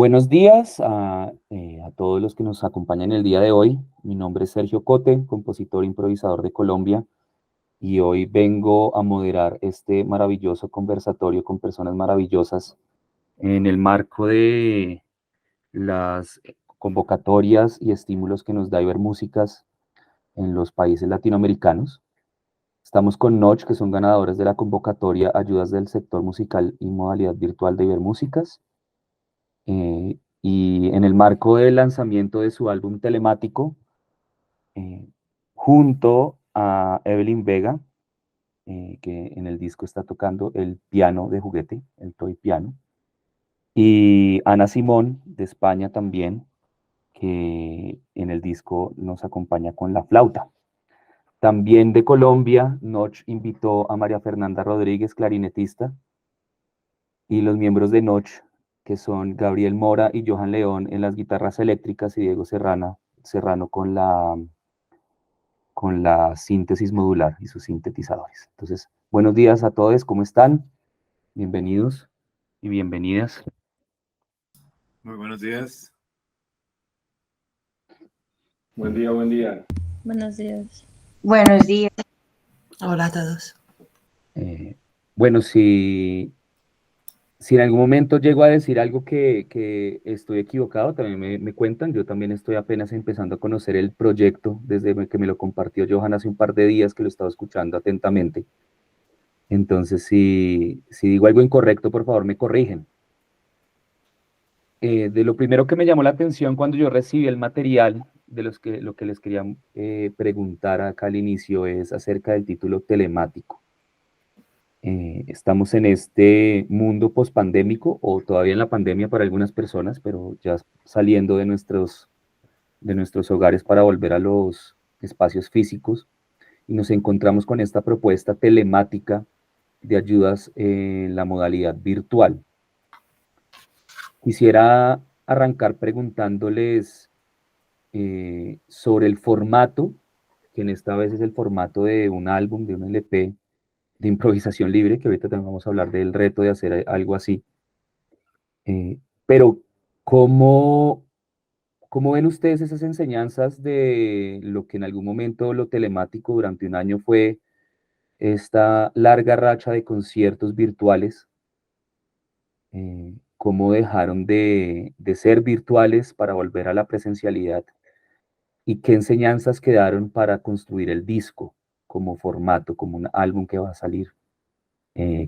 Buenos días a todos los que nos acompañan el día de hoy. Mi nombre es Sergio Cote, compositor e improvisador de Colombia, y hoy vengo a moderar este maravilloso conversatorio con personas maravillosas en el marco de las convocatorias y estímulos que nos da Ibermúsicas en los países latinoamericanos. Estamos con Notch, que son ganadores de la convocatoria Ayudas del Sector Musical y Modalidad Virtual de Ibermúsicas. Y en el marco del lanzamiento de su álbum Telemático, eh, junto a Evelyn Vega, que en el disco está tocando el piano de juguete, el toy piano, y Ana Simón, de España también, que en el disco nos acompaña con la flauta. También de Colombia, Notch invitó a María Fernanda Rodríguez, clarinetista, y los miembros de Notch, que son Gabriel Mora y Johan León en las guitarras eléctricas y Diego Serrano con la síntesis modular y sus sintetizadores. Entonces, buenos días a todos, ¿cómo están? Bienvenidos y bienvenidas. Muy buenos días. Buen día, buen día. Buenos días. Buenos días. Hola a todos. Bueno, si en algún momento llego a decir algo que estoy equivocado, también me cuentan. Yo también estoy apenas empezando a conocer el proyecto desde que me lo compartió Johan hace un par de días, que lo estaba escuchando atentamente. Entonces, si digo algo incorrecto, por favor, me corrigen. De lo primero que me llamó la atención cuando yo recibí el material, lo que les quería preguntar acá al inicio es acerca del título telemático. Estamos en este mundo pospandémico, o todavía en la pandemia para algunas personas, pero ya saliendo de nuestros hogares para volver a los espacios físicos, y nos encontramos con esta propuesta telemática de ayudas en la modalidad virtual. Quisiera arrancar preguntándoles sobre el formato, que en esta vez es el formato de un álbum, de un LP de improvisación libre, que ahorita también vamos a hablar del reto de hacer algo así. Pero, ¿cómo, ¿cómo ven ustedes esas enseñanzas de lo que en algún momento lo telemático durante un año fue esta larga racha de conciertos virtuales? ¿Cómo dejaron de ser virtuales para volver a la presencialidad? ¿Y qué enseñanzas quedaron para construir el disco como formato, como un álbum que va a salir,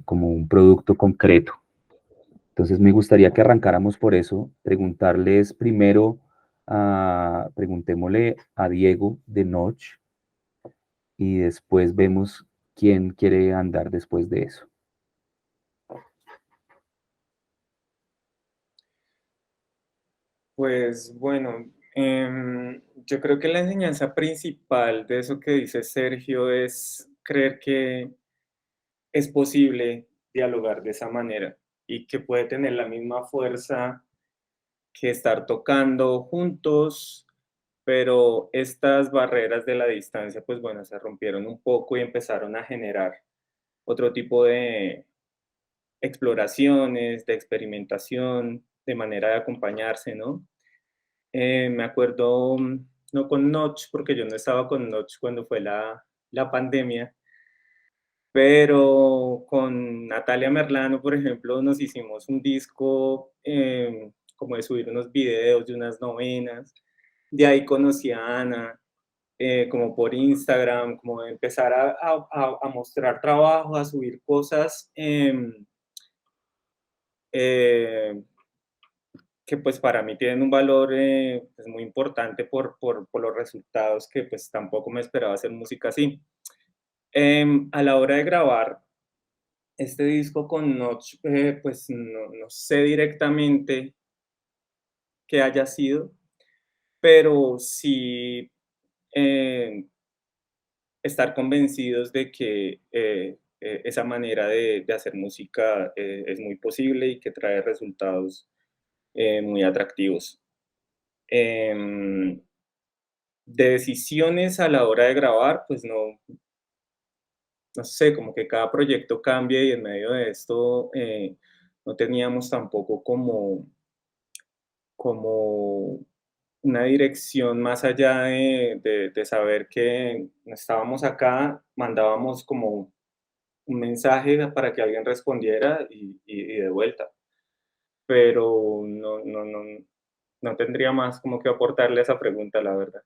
como un producto concreto? Entonces me gustaría que arrancáramos por eso, preguntarles primero, preguntémosle a Diego de Notch, y después vemos quién quiere andar después de eso. Pues bueno, yo creo que la enseñanza principal de eso que dice Sergio es creer que es posible dialogar de esa manera y que puede tener la misma fuerza que estar tocando juntos, pero estas barreras de la distancia, pues bueno, se rompieron un poco y empezaron a generar otro tipo de exploraciones, de experimentación, de manera de acompañarse, ¿no? Me acuerdo, no con Notch, porque yo no estaba con Notch cuando fue la pandemia, pero con Natalia Merlano, por ejemplo, nos hicimos un disco como de subir unos videos de unas novenas. De ahí conocí a Ana, como por Instagram, como de empezar a mostrar trabajo, a subir cosas eh, que pues para mí tienen un valor pues muy importante por los resultados que pues tampoco me esperaba hacer música así. A la hora de grabar este disco con Notch, pues no sé directamente qué haya sido, pero sí eh, estar convencidos de que esa manera de hacer música es muy posible y que trae resultados muy atractivos. Em, de decisiones a la hora de grabar, pues no sé, como que cada proyecto cambia y en medio de esto no teníamos tampoco como como una dirección más allá de saber que estábamos acá, mandábamos como un mensaje para que alguien respondiera y de vuelta. Pero no tendría más como que aportarle a esa pregunta, la verdad.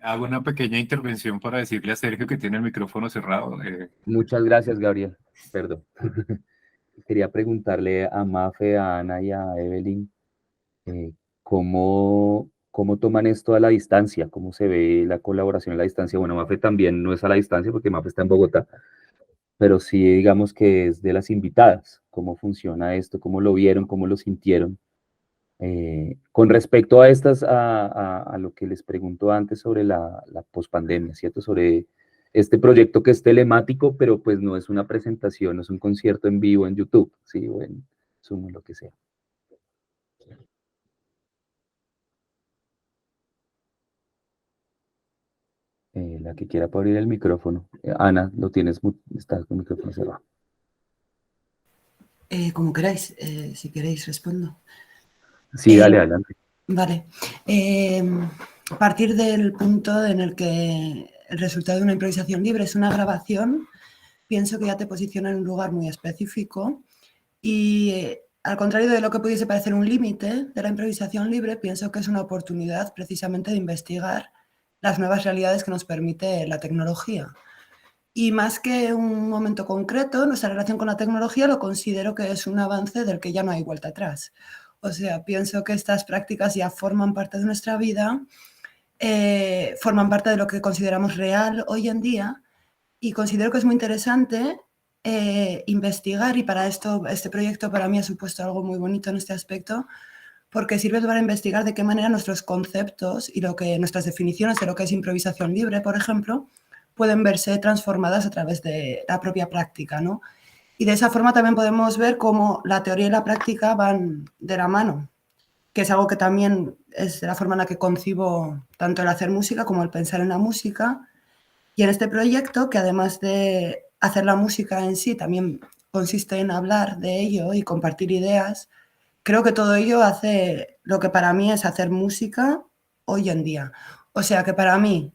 Hago una pequeña intervención para decirle a Sergio que tiene el micrófono cerrado. Muchas gracias, Gabriel. Perdón. Quería preguntarle a Mafe, a Ana y a Evelyn, eh, cómo toman esto a la distancia, cómo se ve la colaboración a la distancia. Bueno, Mafe también no es a la distancia porque Mafe está en Bogotá, pero sí digamos que es de las invitadas. ¿Cómo funciona esto? ¿Cómo lo vieron? ¿Cómo lo sintieron? Con respecto a a lo que les pregunto antes sobre la pospandemia, ¿cierto? Sobre este proyecto que es telemático, pero pues no es una presentación, no es un concierto en vivo en YouTube, ¿sí? O en Zoom, o lo que sea. La que quiera puede abrir el micrófono. Ana, lo tienes, está con el micrófono cerrado. Como queráis, si queréis respondo. Sí, dale, adelante. Vale. A partir del punto en el que el resultado de una improvisación libre es una grabación, pienso que ya te posiciona en un lugar muy específico y al contrario de lo que pudiese parecer un límite de la improvisación libre, pienso que es una oportunidad precisamente de investigar las nuevas realidades que nos permite la tecnología. Y más que un momento concreto, nuestra relación con la tecnología lo considero que es un avance del que ya no hay vuelta atrás. O sea, pienso que estas prácticas ya forman parte de nuestra vida, forman parte de lo que consideramos real hoy en día y considero que es muy interesante investigar, y para esto este proyecto para mí ha supuesto algo muy bonito en este aspecto, porque sirve para investigar de qué manera nuestros conceptos y nuestras definiciones de lo que es improvisación libre, por ejemplo, pueden verse transformadas a través de la propia práctica, ¿no? Y de esa forma también podemos ver cómo la teoría y la práctica van de la mano, que es algo que también es la forma en la que concibo tanto el hacer música como el pensar en la música. Y en este proyecto, que además de hacer la música en sí, también consiste en hablar de ello y compartir ideas, creo que todo ello hace lo que para mí es hacer música hoy en día. O sea que para mí,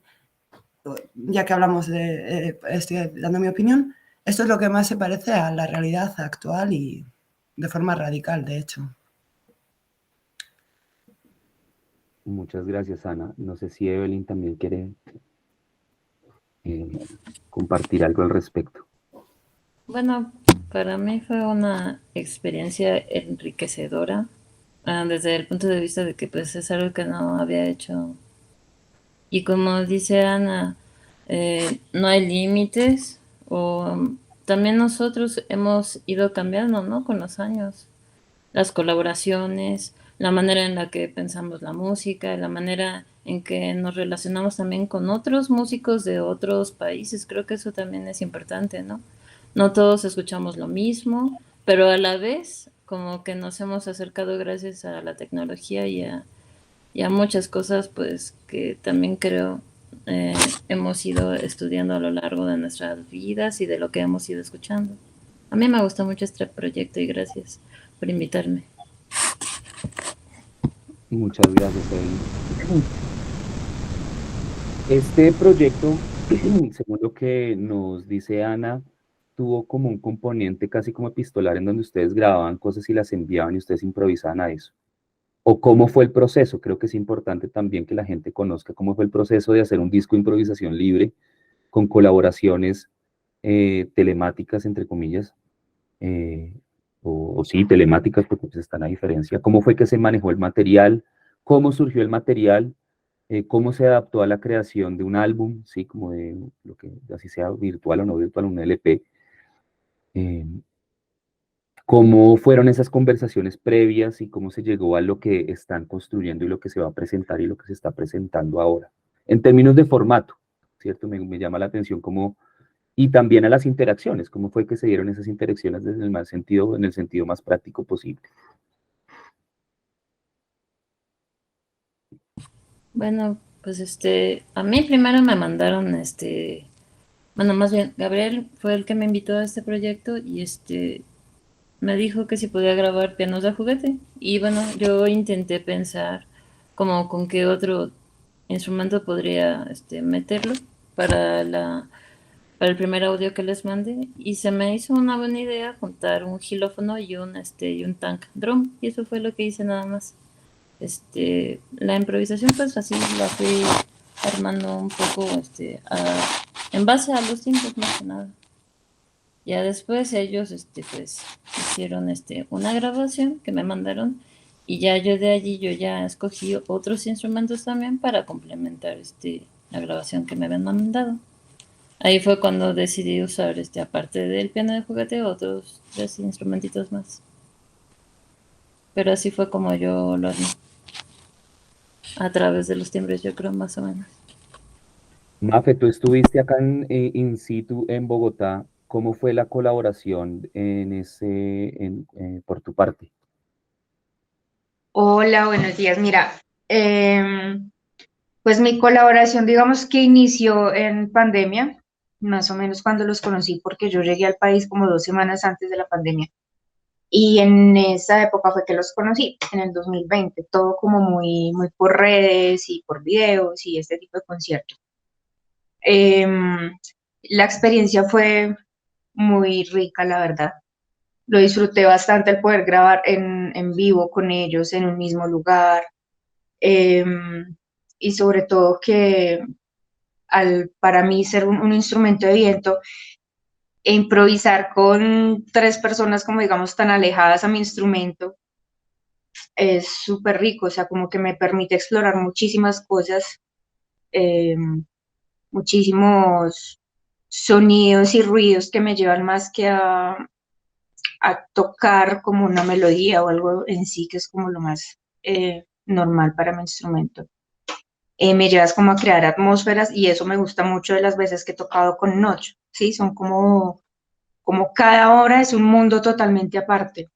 ya que hablamos estoy dando mi opinión, esto es lo que más se parece a la realidad actual y de forma radical, de hecho. Muchas gracias, Ana. No sé si Evelyn también quiere eh, compartir algo al respecto. Bueno, para mí fue una experiencia enriquecedora, desde el punto de vista de que pues es algo que no había hecho. Y como dice Ana, no hay límites, o también nosotros hemos ido cambiando, ¿no? Con los años. Las colaboraciones, la manera en la que pensamos la música, la manera en que nos relacionamos también con otros músicos de otros países. Creo que eso también es importante, ¿no? No todos escuchamos lo mismo, pero a la vez como que nos hemos acercado gracias a la tecnología y a muchas cosas pues que también creo eh, hemos ido estudiando a lo largo de nuestras vidas y de lo que hemos ido escuchando. A mí me gustó mucho este proyecto y gracias por invitarme. Muchas gracias, Evelyn. Este proyecto, según lo que nos dice Ana, tuvo como un componente casi como epistolar en donde ustedes grababan cosas y las enviaban y ustedes improvisaban a eso. ¿O cómo fue el proceso? Creo que es importante también que la gente conozca cómo fue el proceso de hacer un disco de improvisación libre con colaboraciones telemáticas, entre comillas, eh, o sí, telemáticas, porque pues están a diferencia. ¿Cómo fue que se manejó el material? ¿Cómo surgió el material? ¿Cómo se adaptó a la creación de un álbum? Sí, como de lo que, así sea virtual o no virtual, un LP. Eh, ¿Cómo fueron esas conversaciones previas y cómo se llegó a lo que están construyendo y lo que se va a presentar y lo que se está presentando ahora? En términos de formato, ¿cierto? Me llama la atención cómo, y también a las interacciones, cómo fue que se dieron esas interacciones desde el más sentido, en el sentido más práctico posible. Bueno, pues a mí primero me mandaron Bueno, más bien, Gabriel fue el que me invitó a este proyecto y me dijo que si podía grabar pianos de juguete. Y bueno, yo intenté pensar como con qué otro instrumento podría meterlo para para el primer audio que les mandé. Y se me hizo una buena idea juntar un xilófono y y un tank drum. Y eso fue lo que hice nada más. La improvisación pues así la fui armando un poco en base a los tiempos más que nada. Ya después ellos pues hicieron una grabación que me mandaron y ya yo de allí yo ya escogí otros instrumentos también para complementar la grabación que me habían mandado. Ahí fue cuando decidí usar aparte del piano de juguete otros 3 instrumentitos más. Pero así fue como yo lo armé. A través de los timbres, yo creo, más o menos. Mafe, tú estuviste acá in situ en Bogotá. ¿Cómo fue la colaboración por tu parte? Hola, buenos días. Mira, pues mi colaboración, digamos que inició en pandemia, más o menos cuando los conocí, porque yo llegué al país como 2 semanas antes de la pandemia. Y en esa época fue que los conocí, en el 2020, todo como muy, muy por redes y por videos y este tipo de conciertos. La experiencia fue muy rica, la verdad. Lo disfruté bastante el poder grabar en vivo con ellos en un mismo lugar. Y sobre todo que para mí ser un instrumento de viento e improvisar con 3 personas como digamos tan alejadas a mi instrumento es súper rico, o sea, como que me permite explorar muchísimas cosas, eh, muchísimos sonidos y ruidos que me llevan más que a tocar como una melodía o algo en sí, que es como lo más normal para mi instrumento. Me llevas como a crear atmósferas y eso me gusta mucho de las veces que he tocado con Notch, ¿sí? Son como cada obra es un mundo totalmente aparte.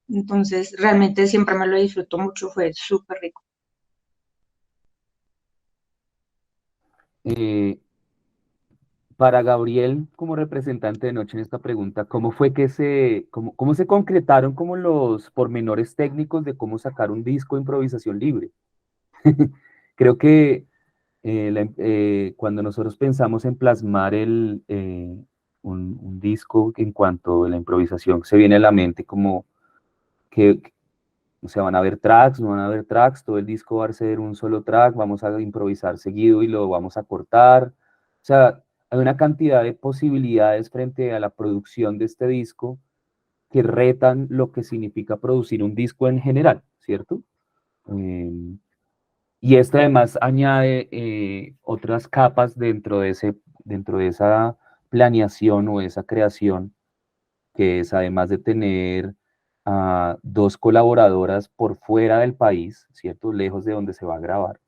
Entonces, realmente siempre me lo disfruto mucho, fue súper rico. Eh, para Gabriel, como representante de Noche en esta pregunta, ¿cómo fue que cómo se concretaron como los pormenores técnicos de cómo sacar un disco de improvisación libre? Creo que cuando nosotros pensamos en plasmar un disco en cuanto a la improvisación, se viene a la mente como que, o sea, van a haber tracks, no van a haber tracks, todo el disco va a ser un solo track, vamos a improvisar seguido y lo vamos a cortar. O sea, hay una cantidad de posibilidades frente a la producción de este disco que retan lo que significa producir un disco en general, ¿cierto? Y esto además añade otras capas dentro de esa planeación o esa creación, que es además de tener a 2 colaboradoras por fuera del país, ¿cierto? Lejos de donde se va a grabar,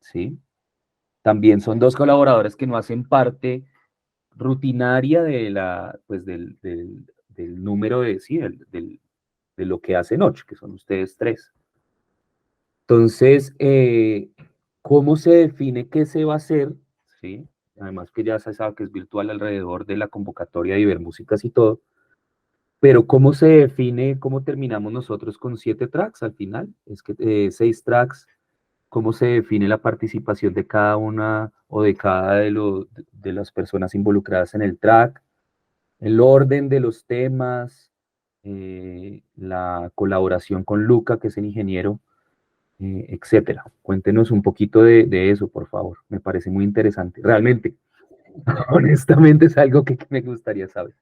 ¿sí? También son 2 colaboradores que no hacen parte rutinaria pues del número sí, de lo que hacen 8, que son ustedes 3. Entonces, ¿cómo se define qué se va a hacer? ¿Sí? Además que ya se sabe que es virtual alrededor de la convocatoria de Ibermúsicas y todo, pero ¿cómo se define, cómo terminamos nosotros con 7 tracks al final? Es que 6 tracks, ¿cómo se define la participación de cada una o de cada de las personas involucradas en el track? El orden de los temas, la colaboración con Luca, que es el ingeniero, etcétera. Cuéntenos un poquito de eso, por favor. Me parece muy interesante. Realmente, honestamente, es algo que me gustaría saber.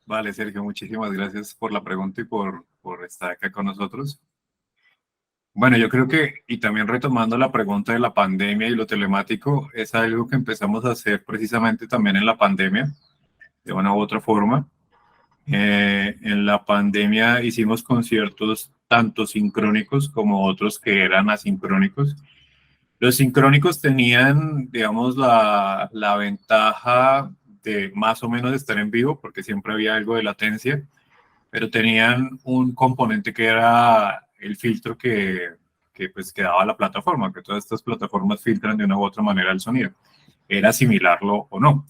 Vale, Sergio, muchísimas gracias por la pregunta y por estar acá con nosotros. Bueno, yo creo que, y también retomando la pregunta de la pandemia y lo telemático, es algo que empezamos a hacer precisamente también en la pandemia, de una u otra forma. En la pandemia hicimos conciertos tanto sincrónicos como otros que eran asincrónicos. Los sincrónicos tenían, digamos, la ventaja de más o menos estar en vivo, porque siempre había algo de latencia, pero tenían un componente que era el filtro pues, que daba la plataforma, que todas estas plataformas filtran de una u otra manera el sonido. era asimilarlo o no.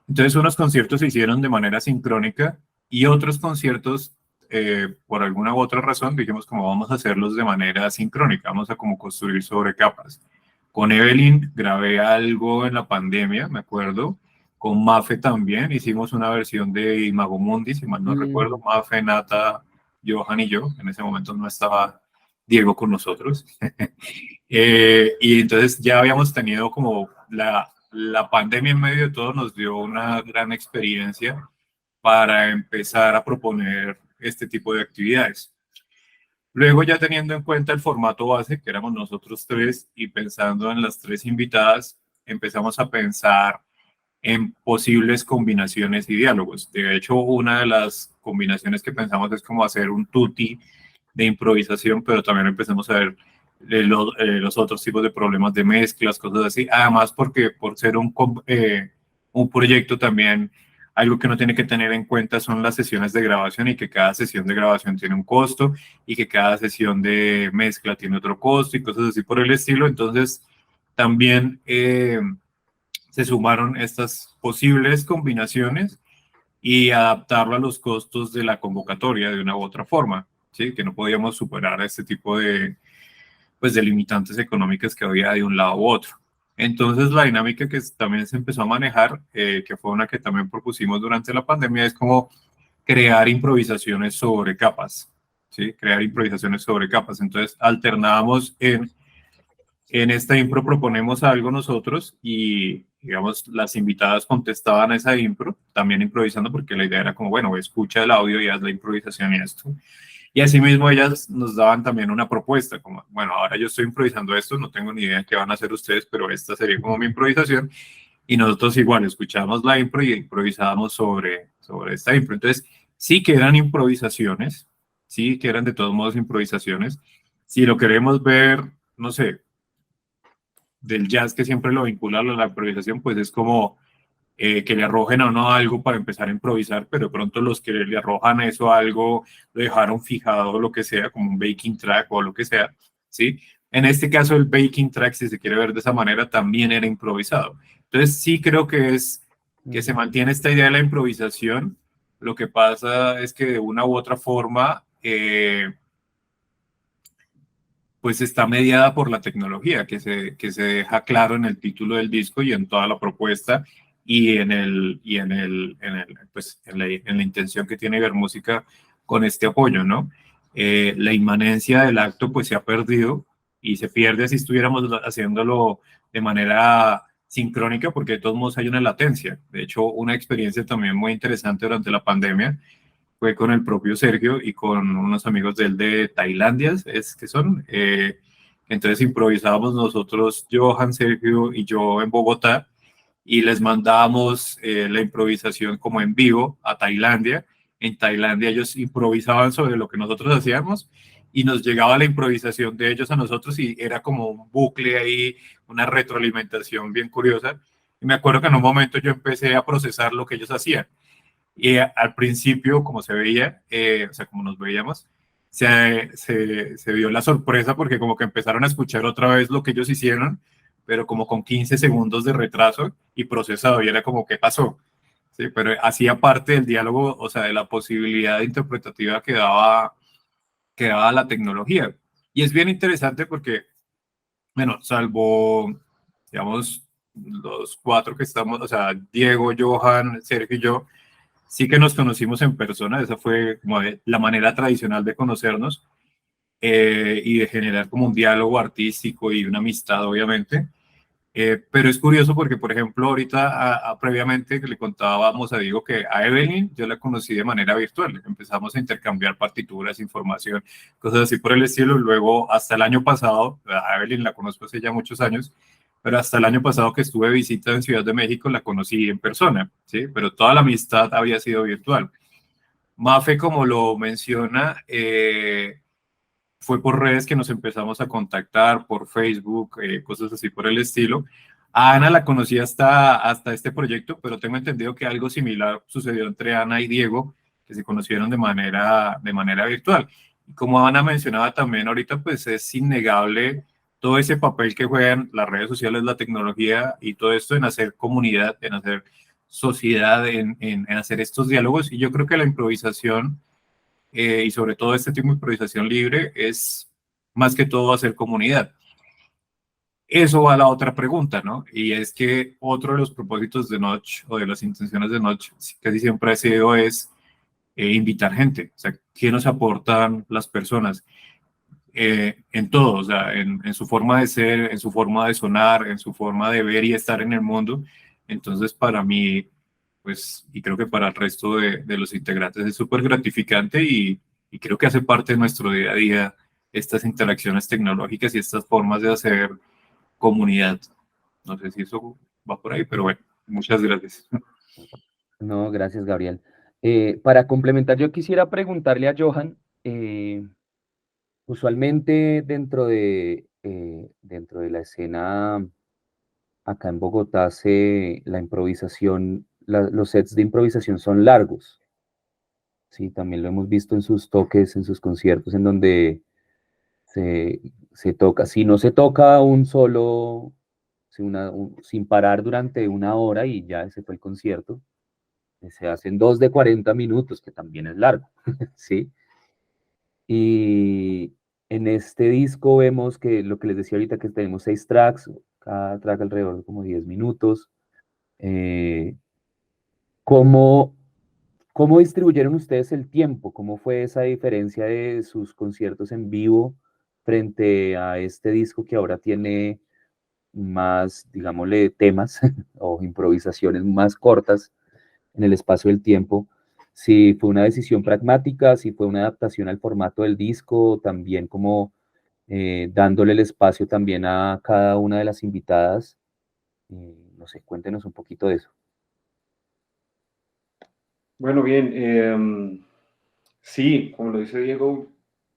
Entonces unos conciertos se hicieron de manera sincrónica y otros conciertos, por alguna u otra razón, dijimos como vamos a hacerlos de manera sincrónica, vamos a como construir sobre capas. Con Evelyn grabé algo en la pandemia, me acuerdo. Con Mafe también hicimos una versión de Imago Mundi, si mal no recuerdo. Mafe, Nata, Johan y yo. En ese momento no estaba Diego con nosotros. Y entonces ya habíamos tenido como la pandemia en medio de todo nos dio una gran experiencia para empezar a proponer este tipo de actividades. Luego ya teniendo en cuenta el formato base, que éramos nosotros tres, y pensando en las tres invitadas, empezamos a pensar en posibles combinaciones y diálogos. De hecho, una de las combinaciones que pensamos es como hacer un tutti de improvisación, pero también empezamos a ver los otros tipos de problemas de mezclas, cosas así. Además, porque por ser un proyecto también, algo que uno tiene que tener en cuenta son las sesiones de grabación y que cada sesión de grabación tiene un costo y que cada sesión de mezcla tiene otro costo y cosas así por el estilo. Entonces, también se sumaron estas posibles combinaciones y adaptarlo a los costos de la convocatoria de una u otra forma, ¿sí? Que no podíamos superar este tipo de, pues, de limitantes económicas que había de un lado u otro. Entonces, la dinámica que también se empezó a manejar, que fue una que también propusimos durante la pandemia, es como crear improvisaciones sobre capas, ¿sí? Crear improvisaciones sobre capas. Entonces, alternábamos en esta impro proponemos algo nosotros y, digamos, las invitadas contestaban a esa impro, también improvisando, porque la idea era como, bueno, escucha el audio y haz la improvisación y esto. Y asimismo ellas nos daban también una propuesta, como, bueno, ahora yo estoy improvisando esto, no tengo ni idea qué van a hacer ustedes, pero esta sería como mi improvisación. Y nosotros igual escuchábamos la impro y improvisábamos sobre esta impro. Entonces, sí que eran improvisaciones, sí que eran de todos modos improvisaciones. Si lo queremos ver, no sé, del jazz que siempre lo vincula a la improvisación, pues es como que le arrojen a uno algo para empezar a improvisar, pero de pronto los que le arrojan eso a algo lo dejaron fijado o lo que sea, como un backing track o lo que sea, ¿sí? En este caso el backing track, si se quiere ver de esa manera, también era improvisado. Entonces sí creo que es que se mantiene esta idea de la improvisación. Lo que pasa es que de una u otra forma pues está mediada por la tecnología, que se deja claro en el título del disco y en toda la propuesta y pues, en la intención que tiene Ibermúsica con este apoyo, ¿no? La inmanencia del acto pues se ha perdido y se pierde si estuviéramos haciéndolo de manera sincrónica, porque de todos modos hay una latencia. De hecho, una experiencia también muy interesante durante la pandemia fue con el propio Sergio y con unos amigos de él de Tailandia, es que son. Entonces improvisábamos nosotros, Johan, Sergio y yo en Bogotá, y les mandábamos la improvisación como en vivo a Tailandia. En Tailandia ellos improvisaban sobre lo que nosotros hacíamos y nos llegaba la improvisación de ellos a nosotros y era como un bucle ahí, una retroalimentación bien curiosa. Y me acuerdo que en un momento yo empecé a procesar lo que ellos hacían. Y al principio, como se veía, o sea, como nos veíamos, se vio la sorpresa porque como que empezaron a escuchar otra vez lo que ellos hicieron, pero como con 15 segundos de retraso y procesado, y era como, ¿qué pasó? Sí, pero hacía parte del diálogo, o sea, de la posibilidad interpretativa que daba la tecnología. Y es bien interesante porque, bueno, salvo, digamos, los cuatro que estamos, o sea, Diego, Johan, Sergio y yo, sí que nos conocimos en persona, esa fue como la manera tradicional de conocernos y de generar como un diálogo artístico y una amistad, obviamente. Pero es curioso porque, por ejemplo, ahorita, previamente que le contábamos a Diego que a Evelyn yo la conocí de manera virtual. Empezamos a intercambiar partituras, información, cosas así por el estilo. Luego, hasta el año pasado, a Evelyn la conozco hace ya muchos años, pero hasta el año pasado que estuve de visita en Ciudad de México la conocí en persona, ¿sí? Pero toda la amistad había sido virtual. Mafe, como lo menciona, fue por redes que nos empezamos a contactar, por Facebook, cosas así por el estilo. A Ana la conocí hasta este proyecto, pero tengo entendido que algo similar sucedió entre Ana y Diego, que se conocieron de manera virtual. Y como Ana mencionaba también ahorita, pues es innegable todo ese papel que juegan las redes sociales, la tecnología y todo esto en hacer comunidad, en hacer sociedad, en hacer estos diálogos. Y yo creo que la improvisación, y sobre todo este tipo de improvisación libre, es más que todo hacer comunidad. Eso va a la otra pregunta, ¿no? Y es que otro de los propósitos de Notch o de las intenciones de Notch casi siempre ha sido es invitar gente. O sea, ¿qué nos aportan las personas? En todo, o sea, en su forma de ser, en su forma de sonar, en su forma de ver y estar en el mundo. Entonces, para mí, pues, y creo que para el resto de los integrantes es súper gratificante y creo que hace parte de nuestro día a día estas interacciones tecnológicas y estas formas de hacer comunidad. No sé si eso va por ahí, pero bueno, muchas gracias. No, gracias, Gabriel. Para complementar, yo quisiera preguntarle a Johan, usualmente dentro de la escena acá en Bogotá, la improvisación, los sets de improvisación son largos. Sí, también lo hemos visto en sus toques, en sus conciertos, en donde se, se toca, si no se toca un solo, sin parar durante una hora y ya ese fue el concierto, se hacen dos de 40 minutos, que también es largo, ¿sí? Y en este disco vemos que lo que les decía ahorita, que tenemos 6 tracks, cada track alrededor de como 10 minutos. Eh, ¿cómo, cómo distribuyeron ustedes el tiempo? ¿Cómo fue esa diferencia de sus conciertos en vivo frente a este disco que ahora tiene más, digámosle, temas o improvisaciones más cortas en el espacio del tiempo? Si fue una decisión pragmática, si fue una adaptación al formato del disco, también como dándole el espacio también a cada una de las invitadas. No sé, cuéntenos un poquito de eso. Bueno, bien, sí, como lo dice Diego,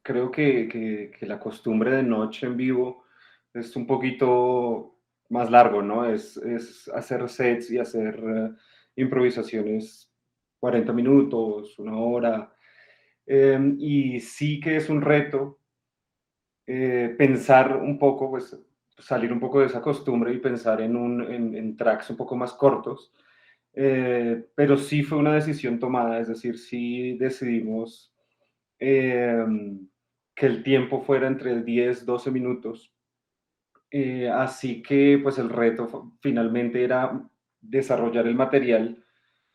creo que la costumbre de noche en vivo es un poquito más largo, ¿no? Es hacer sets y hacer improvisaciones 40 minutos, una hora. Y sí que es un reto pensar un poco, pues salir un poco de esa costumbre y pensar en tracks un poco más cortos. Pero sí fue una decisión tomada, es decir, sí decidimos eh, que el tiempo fuera entre 10 12 minutos. Así que pues el reto finalmente era desarrollar el material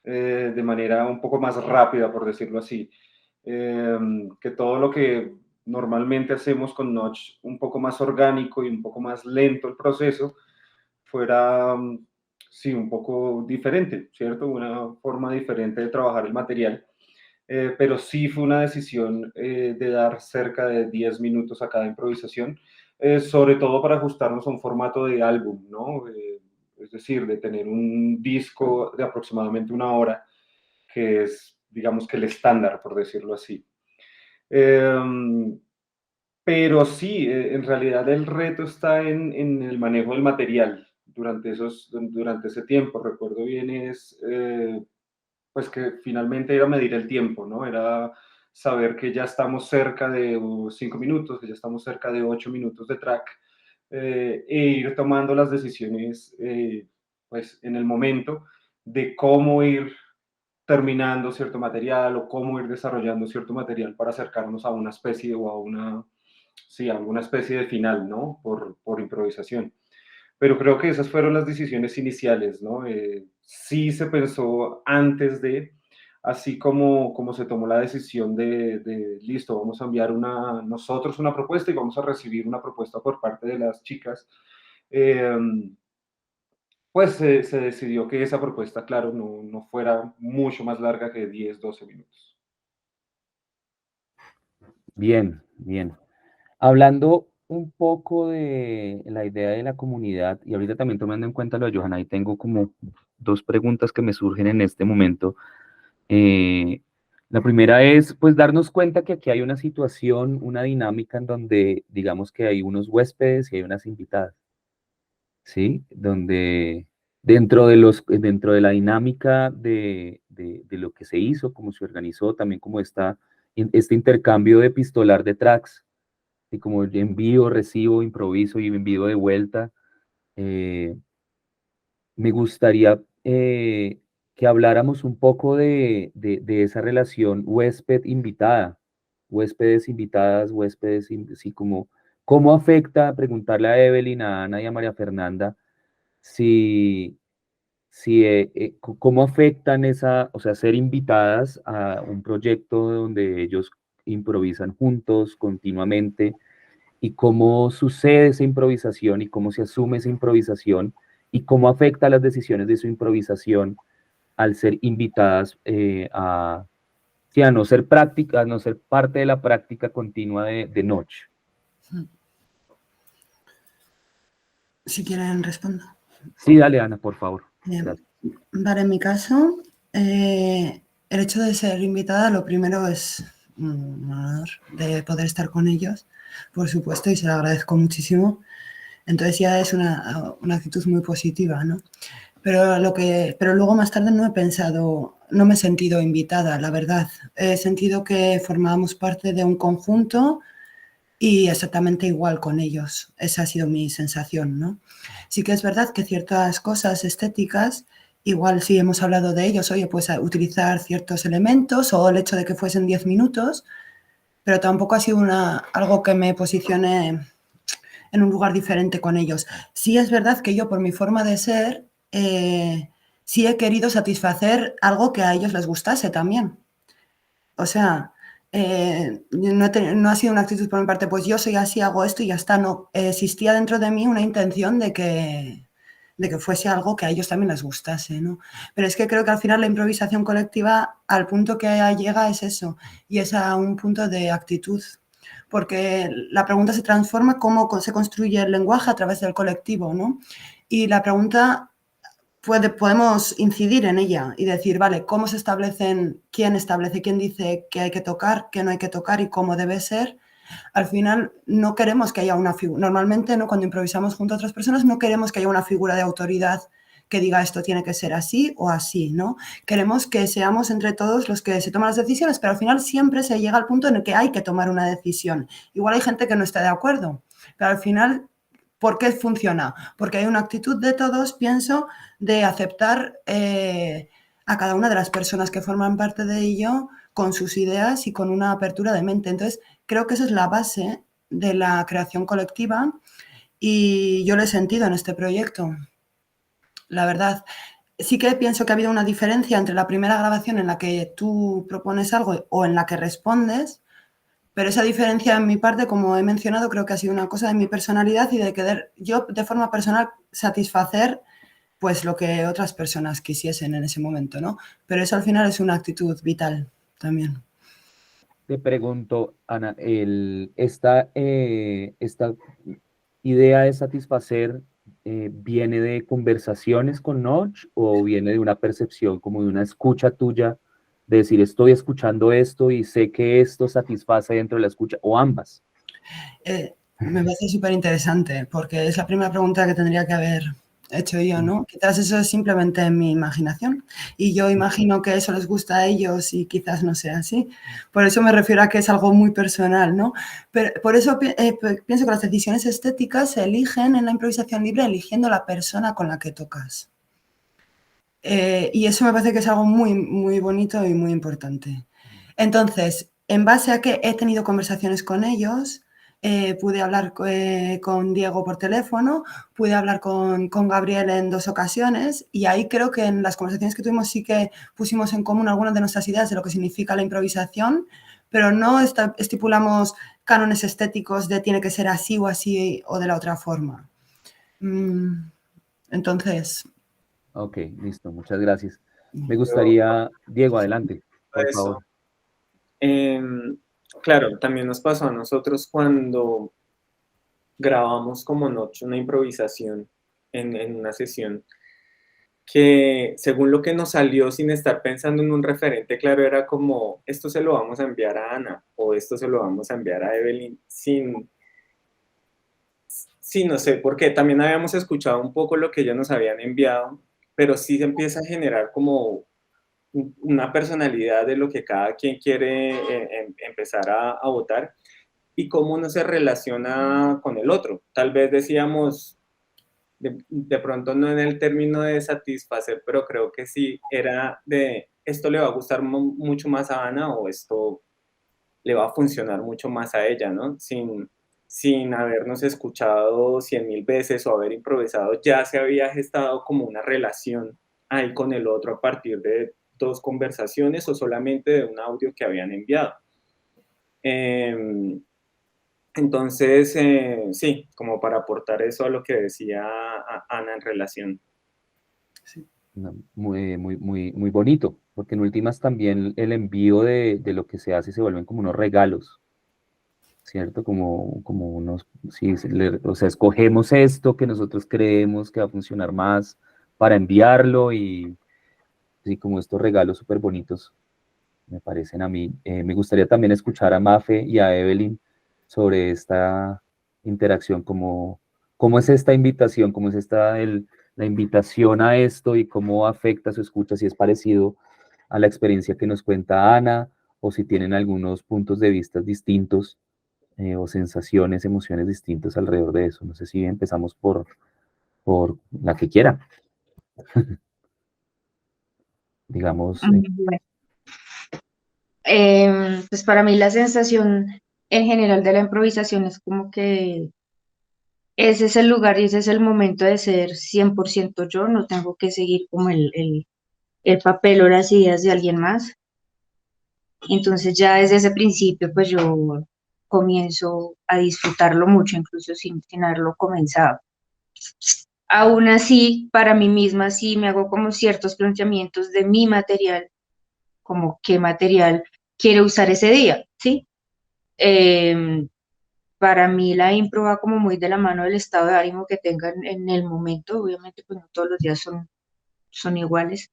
de manera un poco más rápida, por decirlo así. Que todo lo que normalmente hacemos con Notch un poco más orgánico y un poco más lento el proceso, fuera, sí, un poco diferente, ¿cierto? Una forma diferente de trabajar el material. Pero sí fue una decisión de dar cerca de 10 minutos a cada improvisación, sobre todo para ajustarnos a un formato de álbum, ¿no? Es decir, de tener un disco de aproximadamente una hora, que es, digamos que el estándar, por decirlo así. Pero sí, en realidad el reto está en el manejo del material durante ese tiempo. Recuerdo bien pues que finalmente era medir el tiempo, ¿no? Era saber que ya estamos cerca de 5 minutos, que ya estamos cerca de 8 minutos de track, e ir tomando las decisiones, pues en el momento de cómo ir terminando cierto material o cómo ir desarrollando cierto material para acercarnos a una especie o a una, sí, a alguna especie de final, ¿no? Por improvisación. Pero creo que esas fueron las decisiones iniciales, ¿no? Sí se pensó antes de, así como se tomó la decisión listo, vamos a enviar nosotros una propuesta y vamos a recibir una propuesta por parte de las chicas. Eh, pues se decidió que esa propuesta, claro, no fuera mucho más larga que 10 12 minutos. Bien, bien. Hablando un poco de la idea de la comunidad, y ahorita también tomando en cuenta lo de Johanna, ahí tengo como dos preguntas que me surgen en este momento. La primera es, pues, darnos cuenta que aquí hay una situación, una dinámica en donde, digamos que hay unos huéspedes y hay unas invitadas, ¿sí? Donde dentro de la dinámica de lo que se hizo, cómo se organizó, también como este intercambio de epistolar de tracks, y como envío, recibo, improviso y envío de vuelta. Me gustaría que habláramos un poco de esa relación huésped-invitada, huéspedes invitadas, huéspedes, sí, como, ¿cómo afecta, preguntarle a Evelyn, a Ana y a María Fernanda, si, cómo afectan esa, o sea, ser invitadas a un proyecto donde ellos improvisan juntos continuamente y cómo sucede esa improvisación y cómo se asume esa improvisación y cómo afecta las decisiones de su improvisación al ser invitadas sí, a no ser práctica, a no ser parte de la práctica continua de Noche. Si quieren, respondo. Sí, dale, Ana, por favor. Gracias. Vale, en mi caso, el hecho de ser invitada, lo primero es un honor de poder estar con ellos, por supuesto, y se lo agradezco muchísimo. Entonces ya es una actitud muy positiva, ¿no? Pero luego más tarde no he pensado, no me he sentido invitada, la verdad. He sentido que formábamos parte de un conjunto y exactamente igual con ellos. Esa ha sido mi sensación, ¿no? Sí que es verdad que ciertas cosas estéticas, igual sí hemos hablado de ellos, oye, pues a utilizar ciertos elementos o el hecho de que fuesen 10 minutos, pero tampoco ha sido algo que me posicione en un lugar diferente con ellos. Sí es verdad que yo, por mi forma de ser, sí he querido satisfacer algo que a ellos les gustase también. O sea, no ha sido una actitud por mi parte, pues yo soy así, hago esto y ya está. No, existía dentro de mí una intención de que fuese algo que a ellos también les gustase, ¿no? Pero es que creo que al final la improvisación colectiva, al punto que llega es eso, y es a un punto de actitud. Porque la pregunta se transforma cómo se construye el lenguaje a través del colectivo, ¿no? Y la pregunta podemos incidir en ella y decir, vale, ¿cómo se establecen, quién dice que hay que tocar, qué no hay que tocar y cómo debe ser? Al final no queremos que haya una figura, normalmente, ¿no? Cuando improvisamos junto a otras personas no queremos que haya una figura de autoridad que diga esto tiene que ser así o así, ¿no? Queremos que seamos entre todos los que se toman las decisiones, pero al final siempre se llega al punto en el que hay que tomar una decisión. Igual hay gente que no está de acuerdo, pero al final, ¿por qué funciona? Porque hay una actitud de todos, pienso, de aceptar a cada una de las personas que forman parte de ello con sus ideas y con una apertura de mente. Entonces, creo que esa es la base de la creación colectiva y yo lo he sentido en este proyecto. La verdad, sí que pienso que ha habido una diferencia entre la primera grabación en la que tú propones algo o en la que respondes, pero esa diferencia en mi parte, como he mencionado, creo que ha sido una cosa de mi personalidad y de querer yo de forma personal satisfacer pues lo que otras personas quisiesen en ese momento, ¿no? Pero eso al final es una actitud vital también. Te pregunto, Ana, esta idea de satisfacer viene de conversaciones con Notch o viene de una percepción, como de una escucha tuya, de decir, estoy escuchando esto y sé que esto satisface dentro de la escucha, o ambas? Me parece súper interesante porque es la primera pregunta que tendría que haber hecho yo, ¿no? Quizás eso es simplemente mi imaginación y yo imagino que eso les gusta a ellos y quizás no sea así. Por eso me refiero a que es algo muy personal, ¿no? Pero por eso pienso que las decisiones estéticas se eligen en la improvisación libre eligiendo la persona con la que tocas. Y eso me parece que es algo muy, muy bonito y muy importante. Entonces, en base a que he tenido conversaciones con ellos, pude hablar con Diego por teléfono, pude hablar con Gabriel en 2 ocasiones y ahí creo que en las conversaciones que tuvimos sí que pusimos en común algunas de nuestras ideas de lo que significa la improvisación, pero no estipulamos cánones estéticos de tiene que ser así o de la otra forma. Entonces... Ok, listo, muchas gracias. Me gustaría, Diego, adelante, por favor. Claro, también nos pasó a nosotros cuando grabamos como Noche una improvisación en una sesión, que según lo que nos salió sin estar pensando en un referente claro, era como, esto se lo vamos a enviar a Ana o esto se lo vamos a enviar a Evelyn sin no sé, porque también habíamos escuchado un poco lo que ellos nos habían enviado, pero sí se empieza a generar como una personalidad de lo que cada quien quiere empezar a votar. y cómo uno se relaciona con el otro. Tal vez decíamos, de pronto no en el término de satisfacer, pero creo que sí, era de esto le va a gustar mucho más a Ana o esto le va a funcionar mucho más a ella, ¿no? Sin habernos escuchado 100.000 veces o haber improvisado, ya se había gestado como una relación ahí con el otro a partir de 2 conversaciones o solamente de un audio que habían enviado. Entonces, sí, como para aportar eso a lo que decía Ana en relación. No, muy bonito, porque en últimas también el envío de lo que se hace se vuelven como unos regalos, ¿cierto? Como unos, sí, o sea, escogemos esto que nosotros creemos que va a funcionar más para enviarlo y sí, como estos regalos súper bonitos me parecen a mí. Me gustaría también escuchar a Mafe y a Evelyn sobre esta interacción, cómo es esta invitación, cómo es la invitación a esto y cómo afecta su escucha, si es parecido a la experiencia que nos cuenta Ana o si tienen algunos puntos de vista distintos o sensaciones, emociones distintas alrededor de eso. No sé si empezamos por la que quiera. Digamos, Bueno, pues para mí la sensación en general de la improvisación es como que ese es el lugar y ese es el momento de ser 100% yo, no tengo que seguir como el papel o las ideas de alguien más. Entonces ya desde ese principio pues yo comienzo a disfrutarlo mucho, incluso sin haberlo comenzado. Aún así, para mí misma sí me hago como ciertos planteamientos de mi material, como qué material quiero usar ese día, ¿sí? Em, para mí la impro va como muy de la mano del estado de ánimo que tengan en el momento, obviamente pues no todos los días son iguales.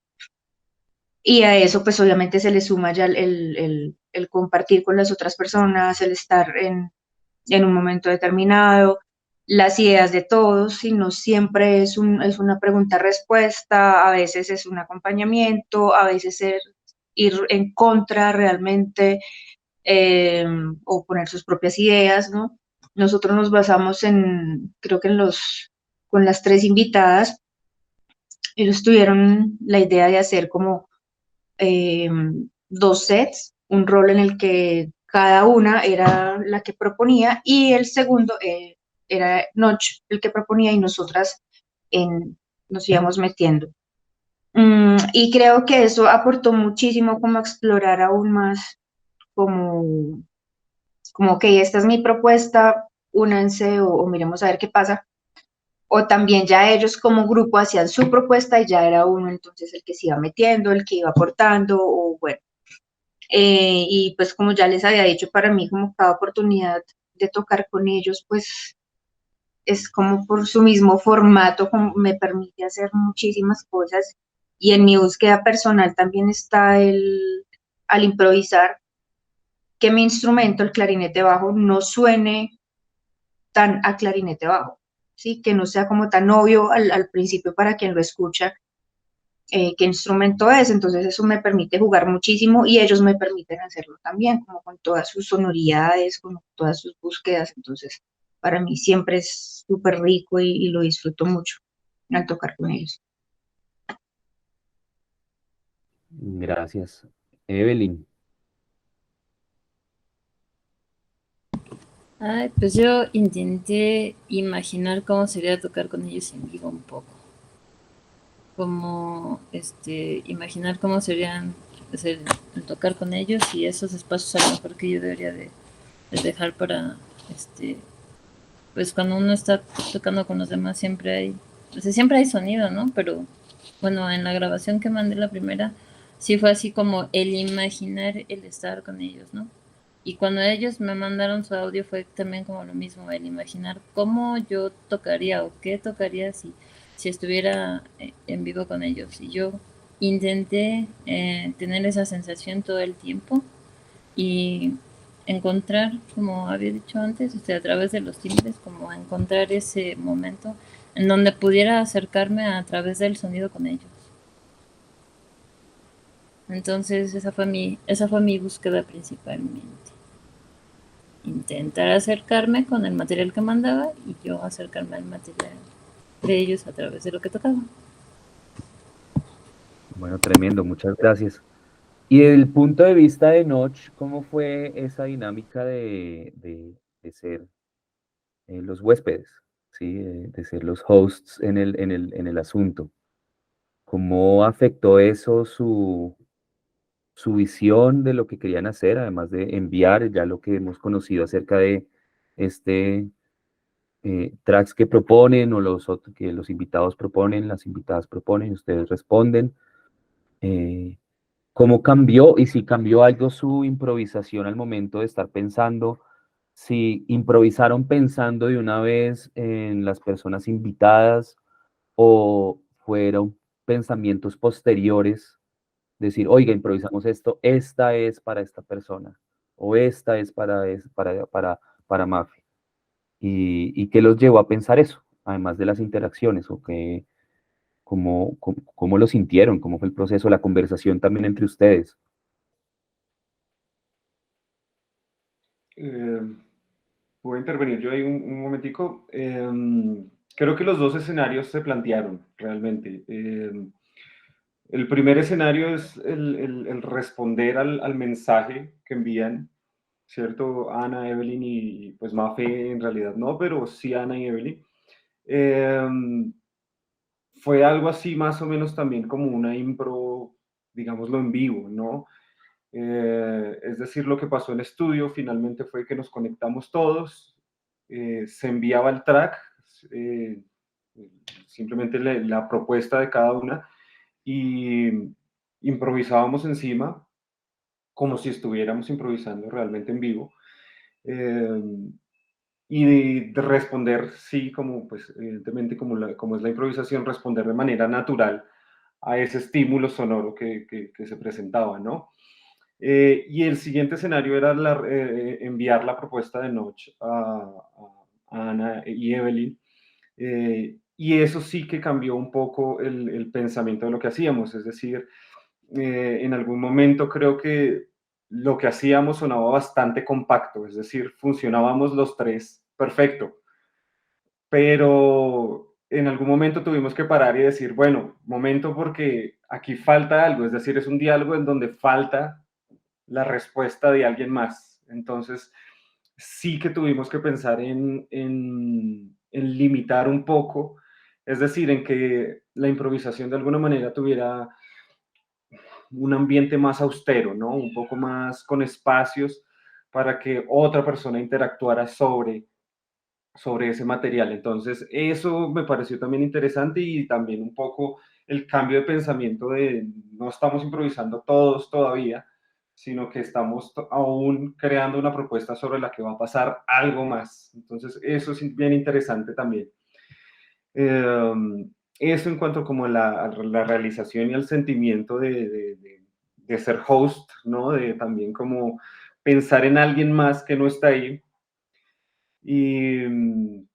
Y a eso pues obviamente se le suma ya el compartir con las otras personas, el estar en un momento determinado, las ideas de todos, y no siempre es una pregunta-respuesta, a veces es un acompañamiento, a veces es ir en contra realmente o poner sus propias ideas, ¿no? Nosotros nos basamos creo que con las 3 invitadas, ellos tuvieron la idea de hacer como 2 sets, un rol en el que cada una era la que proponía y el segundo era Noche el que proponía y nosotras nos íbamos metiendo. Y creo que eso aportó muchísimo como a explorar aún más como que esta es mi propuesta, únanse o miremos a ver qué pasa. O también ya ellos como grupo hacían su propuesta y ya era uno entonces el que se iba metiendo, el que iba aportando, o bueno. Y pues como ya les había dicho, para mí como cada oportunidad de tocar con ellos, pues es como por su mismo formato, como me permite hacer muchísimas cosas. Y en mi búsqueda personal también está al improvisar, que mi instrumento, el clarinete bajo, no suene tan a clarinete bajo, ¿sí? Que no sea como tan obvio al principio para quien lo escucha qué instrumento es, entonces eso me permite jugar muchísimo y ellos me permiten hacerlo también, como con todas sus sonoridades, con todas sus búsquedas, entonces para mí siempre es súper rico y lo disfruto mucho al tocar con ellos. gracias. Evelyn. Ay, pues yo intenté imaginar cómo sería tocar con ellos en vivo un poco. Como imaginar cómo serían pues, el tocar con ellos y esos espacios a lo mejor que yo debería de dejar para pues cuando uno está tocando con los demás siempre hay sonido, ¿no? Pero bueno, en la grabación que mandé la primera, sí fue así como el imaginar el estar con ellos, ¿no? Y cuando ellos me mandaron su audio fue también como lo mismo, el imaginar cómo yo tocaría o qué tocaría si estuviera en vivo con ellos. Y yo intenté tener esa sensación todo el tiempo y encontrar, como había dicho antes, a través de los timbres, como encontrar ese momento en donde pudiera acercarme a través del sonido con ellos. Entonces esa fue mi búsqueda principalmente. intentar acercarme con el material que mandaba y yo acercarme al material de ellos a través de lo que tocaba. Bueno, tremendo, muchas gracias. Y desde el punto de vista de Notch, ¿cómo fue esa dinámica de ser los huéspedes, ¿sí? De ser los hosts en el asunto? ¿Cómo afectó eso su visión de lo que querían hacer, además de enviar ya lo que hemos conocido acerca de este tracks que proponen o que los invitados proponen, las invitadas proponen, ustedes responden? ¿Cómo cambió y si cambió algo su improvisación al momento de estar pensando? Si improvisaron pensando de una vez en las personas invitadas o fueron pensamientos posteriores, decir, oiga, improvisamos esto, esta es para esta persona o esta es para Mafe. ¿Y qué los llevó a pensar eso? Además de las interacciones o cómo lo sintieron, cómo fue el proceso, la conversación también entre ustedes. Voy a intervenir yo ahí un momentico. Creo que los dos escenarios se plantearon realmente. El primer escenario es el responder al mensaje que envían, ¿cierto? Ana, Evelyn y pues Mafe en realidad no, pero sí Ana y Evelyn. Fue algo así más o menos también como una impro, digámoslo en vivo, ¿no? Es decir, lo que pasó en estudio finalmente fue que nos conectamos todos, se enviaba el track, eh, simplemente la propuesta de cada una y improvisábamos encima como si estuviéramos improvisando realmente en vivo. Y de responder, sí, como pues evidentemente como es la improvisación, responder de manera natural a ese estímulo sonoro que se presentaba, ¿no? Y el siguiente escenario era enviar la propuesta de Notch a Ana y Evelyn. Y eso sí que cambió un poco el pensamiento de lo que hacíamos. Es decir, en algún momento creo que lo que hacíamos sonaba bastante compacto. Es decir, funcionábamos los tres perfecto. Pero en algún momento tuvimos que parar y decir, bueno, momento porque aquí falta algo. Es decir, es un diálogo en donde falta la respuesta de alguien más. Entonces, sí que tuvimos que pensar en limitar un poco, es decir, en que la improvisación de alguna manera tuviera un ambiente más austero, ¿no? Un poco más con espacios para que otra persona interactuara sobre ese material. Entonces, eso me pareció también interesante y también un poco el cambio de pensamiento de no estamos improvisando todos todavía, sino que estamos aún creando una propuesta sobre la que va a pasar algo más. Entonces, eso es bien interesante también. Eso en cuanto como a la realización y el sentimiento de ser host, ¿no? De también como pensar en alguien más que no está ahí.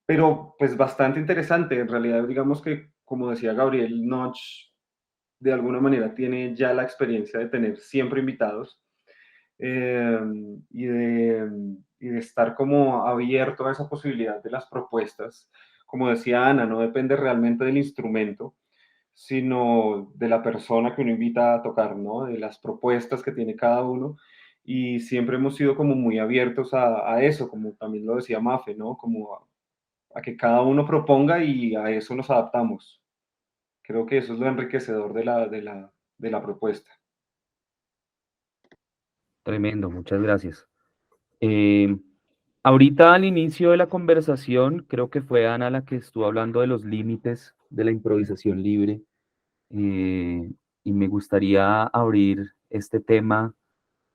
Pero pues bastante interesante. En realidad, digamos que, como decía Gabriel, Notch de alguna manera tiene ya la experiencia de tener siempre invitados eh, y de estar como abierto a esa posibilidad de las propuestas. Como decía Ana, no depende realmente del instrumento, sino de la persona que uno invita a tocar, ¿no? De las propuestas que tiene cada uno. Y siempre hemos sido como muy abiertos a eso, como también lo decía Mafe, ¿no? Como a que cada uno proponga y a eso nos adaptamos. Creo que eso es lo enriquecedor de la propuesta. Tremendo, muchas gracias. Ahorita al inicio de la conversación, creo que fue Ana la que estuvo hablando de los límites de la improvisación libre, y me gustaría abrir este tema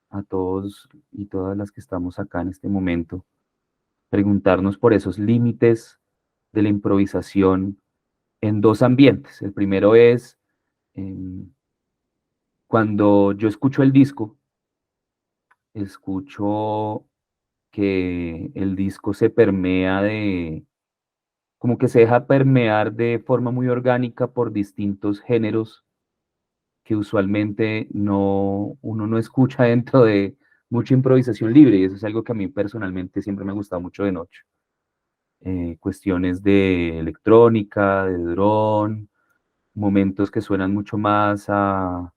a todos y todas las que estamos acá en este momento, preguntarnos por esos límites de la improvisación en dos ambientes. El primero es cuando yo escucho el disco, escucho que el disco se permea como que se deja permear de forma muy orgánica por distintos géneros que usualmente uno no escucha dentro mucha improvisación libre, y eso es algo que a mí personalmente siempre me ha gustado mucho de noche. Cuestiones de electrónica, de drone, momentos que suenan mucho más a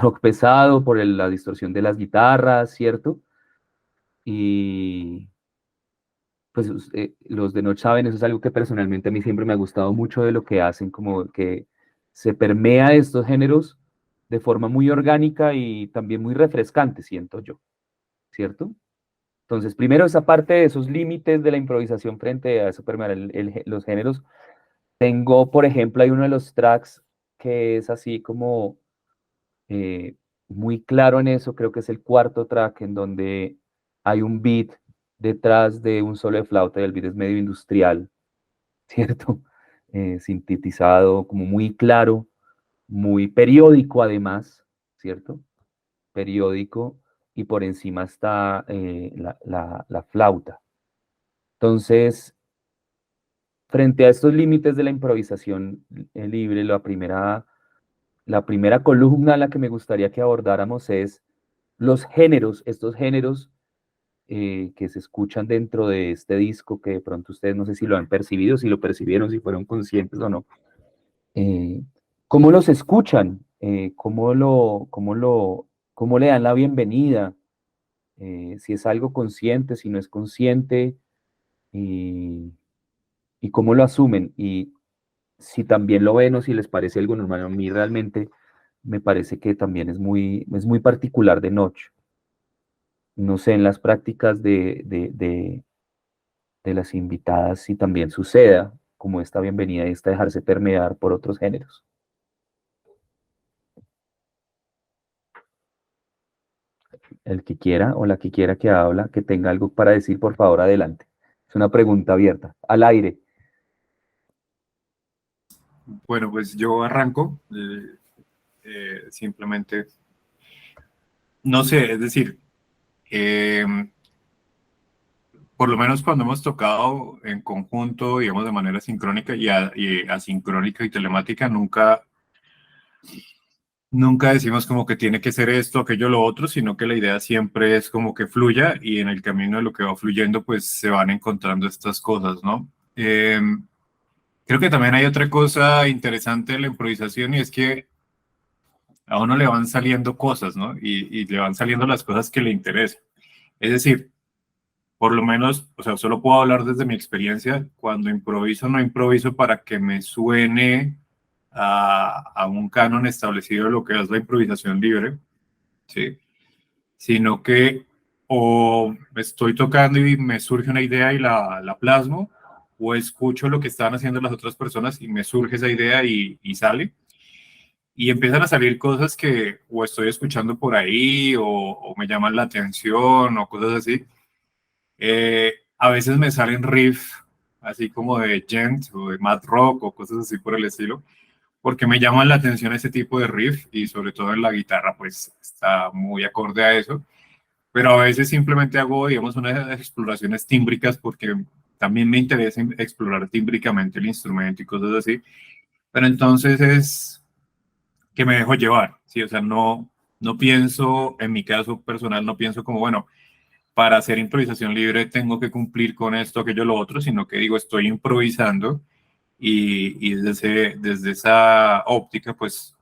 rock pesado por la distorsión de las guitarras, ¿cierto? Y pues los de Noche saben, eso es algo que personalmente a mí siempre me ha gustado mucho de lo que hacen, como que se permea estos géneros de forma muy orgánica y también muy refrescante, siento yo, ¿cierto? Entonces, primero esa parte de esos límites de la improvisación frente a eso permear los géneros. Tengo, por ejemplo, hay uno de los tracks que es así como eh, muy claro en eso, creo que es el cuarto track en donde hay un beat detrás de un solo de flauta y el beat es medio industrial, ¿cierto? Sintetizado, como muy claro, muy periódico además, ¿cierto? Periódico y por encima está la flauta. Entonces, frente a estos límites de la improvisación libre, la primera columna a la que me gustaría que abordáramos es los géneros, estos géneros que se escuchan dentro de este disco, que de pronto ustedes no sé si lo han percibido, si lo percibieron, si fueron conscientes o no. Eh, ¿Cómo los escuchan? ¿Cómo le dan la bienvenida? Si es algo consciente, si no es consciente, y, y cómo lo asumen. Y si también lo ven o si les parece algo normal. A mí realmente me parece que también es muy particular de noche. No sé, en las prácticas de las invitadas si también suceda, como esta bienvenida y esta dejarse permear por otros géneros. El que quiera o la que quiera que habla, que tenga algo para decir, por favor, adelante. Es una pregunta abierta, al aire. Bueno, pues yo arranco. Simplemente, no sé, es decir, eh, por lo menos cuando hemos tocado en conjunto, digamos, de manera sincrónica y asincrónica y telemática, nunca decimos como que tiene que ser esto, aquello, lo otro, sino que la idea siempre es como que fluya y en el camino de lo que va fluyendo, pues se van encontrando estas cosas, ¿no? Creo que también hay otra cosa interesante de la improvisación y es que a uno le van saliendo cosas, ¿no? Y le van saliendo las cosas que le interesan. Es decir, por lo menos, o sea, solo puedo hablar desde mi experiencia, cuando improviso, no improviso para que me suene a un canon establecido de lo que es la improvisación libre, ¿sí? Sino que o estoy tocando y me surge una idea y la plasmo, o escucho lo que están haciendo las otras personas y me surge esa idea y sale. Y empiezan a salir cosas que o estoy escuchando por ahí o me llaman la atención o cosas así. A veces me salen riffs así como de Gent o de Mad Rock o cosas así por el estilo, porque me llaman la atención ese tipo de riff y sobre todo en la guitarra pues está muy acorde a eso, pero a veces simplemente hago digamos unas exploraciones tímbricas porque también me interesa explorar tímbricamente el instrumento y cosas así, pero entonces es que me dejo llevar, ¿sí? O sea, no pienso, en mi caso personal, no pienso como, bueno, para hacer improvisación libre tengo que cumplir con esto, aquello, lo otro, sino que digo, estoy improvisando y desde esa óptica, pues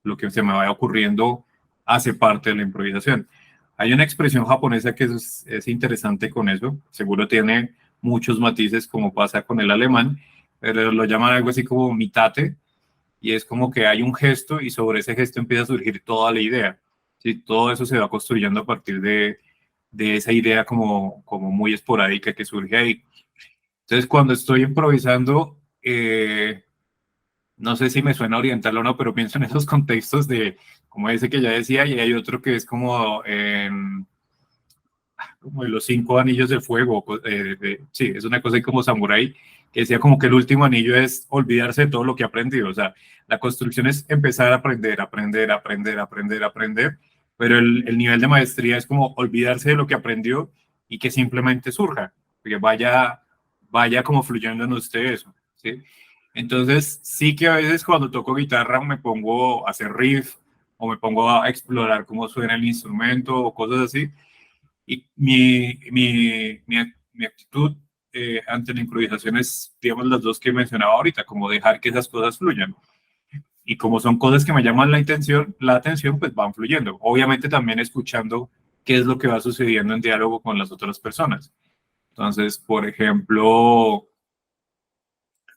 lo que se me vaya ocurriendo hace parte de la improvisación. Hay una expresión japonesa que es interesante con eso, seguro tiene muchos matices como pasa con el alemán, pero lo llaman algo así como mitate, y es como que hay un gesto y sobre ese gesto empieza a surgir toda la idea. ¿Sí? Todo eso se va construyendo a partir de esa idea como muy esporádica que surge ahí. Entonces, cuando estoy improvisando, no sé si me suena oriental o no, pero pienso en esos contextos de, como ese que ya decía, y hay otro que es como de los 5 anillos de fuego, sí, es una cosa ahí como samurái, que decía como que el último anillo es olvidarse de todo lo que ha aprendido, o sea, la construcción es empezar a aprender, aprender, aprender, aprender, aprender, pero el nivel de maestría es como olvidarse de lo que aprendió y que simplemente surja, que vaya como fluyendo en usted eso, ¿sí? Entonces, sí que a veces cuando toco guitarra me pongo a hacer riff o me pongo a explorar cómo suena el instrumento o cosas así. Y mi actitud ante la improvisación es, digamos, las dos que mencionaba ahorita, como dejar que esas cosas fluyan. Y como son cosas que me llaman la atención, pues van fluyendo. Obviamente también escuchando qué es lo que va sucediendo en diálogo con las otras personas. Entonces, por ejemplo,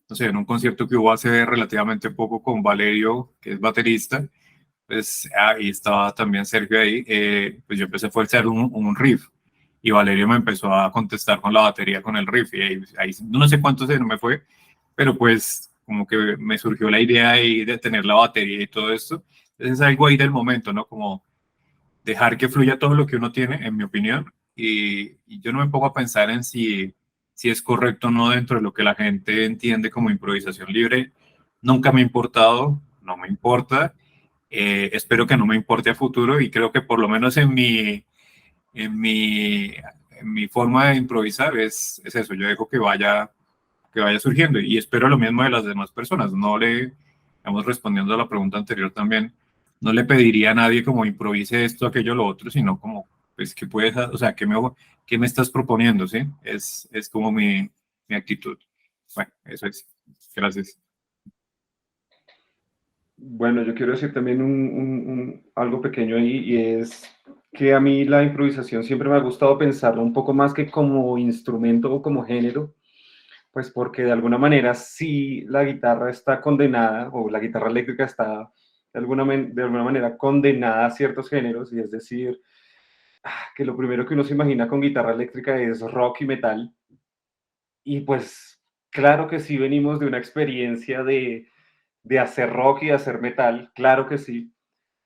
no sé, en un concierto que hubo hace relativamente poco con Valerio, que es baterista, pues ahí estaba también Sergio ahí, pues yo empecé a hacer un riff y Valerio me empezó a contestar con la batería con el riff y ahí no sé cuánto se me fue, pero pues como que me surgió la idea ahí de tener la batería y todo esto. Entonces es algo ahí del momento, ¿no? Como dejar que fluya todo lo que uno tiene, en mi opinión, y yo no me pongo a pensar en si es correcto o no dentro de lo que la gente entiende como improvisación libre. Nunca me ha importado, no me importa. Espero que no me importe a futuro y creo que por lo menos en mi, en mi forma de improvisar es eso. Yo dejo que vaya surgiendo y espero lo mismo de las demás personas. No le, estamos respondiendo a la pregunta anterior también, no le pediría a nadie como improvise esto, aquello, lo otro, sino como, pues, ¿qué puedes, o sea, qué me estás proponiendo, sí? Es como mi actitud. Bueno, eso es. Gracias. Bueno, yo quiero decir también algo pequeño ahí, y es que a mí la improvisación siempre me ha gustado pensarla un poco más que como instrumento o como género, pues porque de alguna manera sí la guitarra está condenada, o la guitarra eléctrica está de alguna manera condenada a ciertos géneros, y es decir, que lo primero que uno se imagina con guitarra eléctrica es rock y metal, y pues claro que sí venimos de una experiencia de hacer rock y de hacer metal, claro que sí.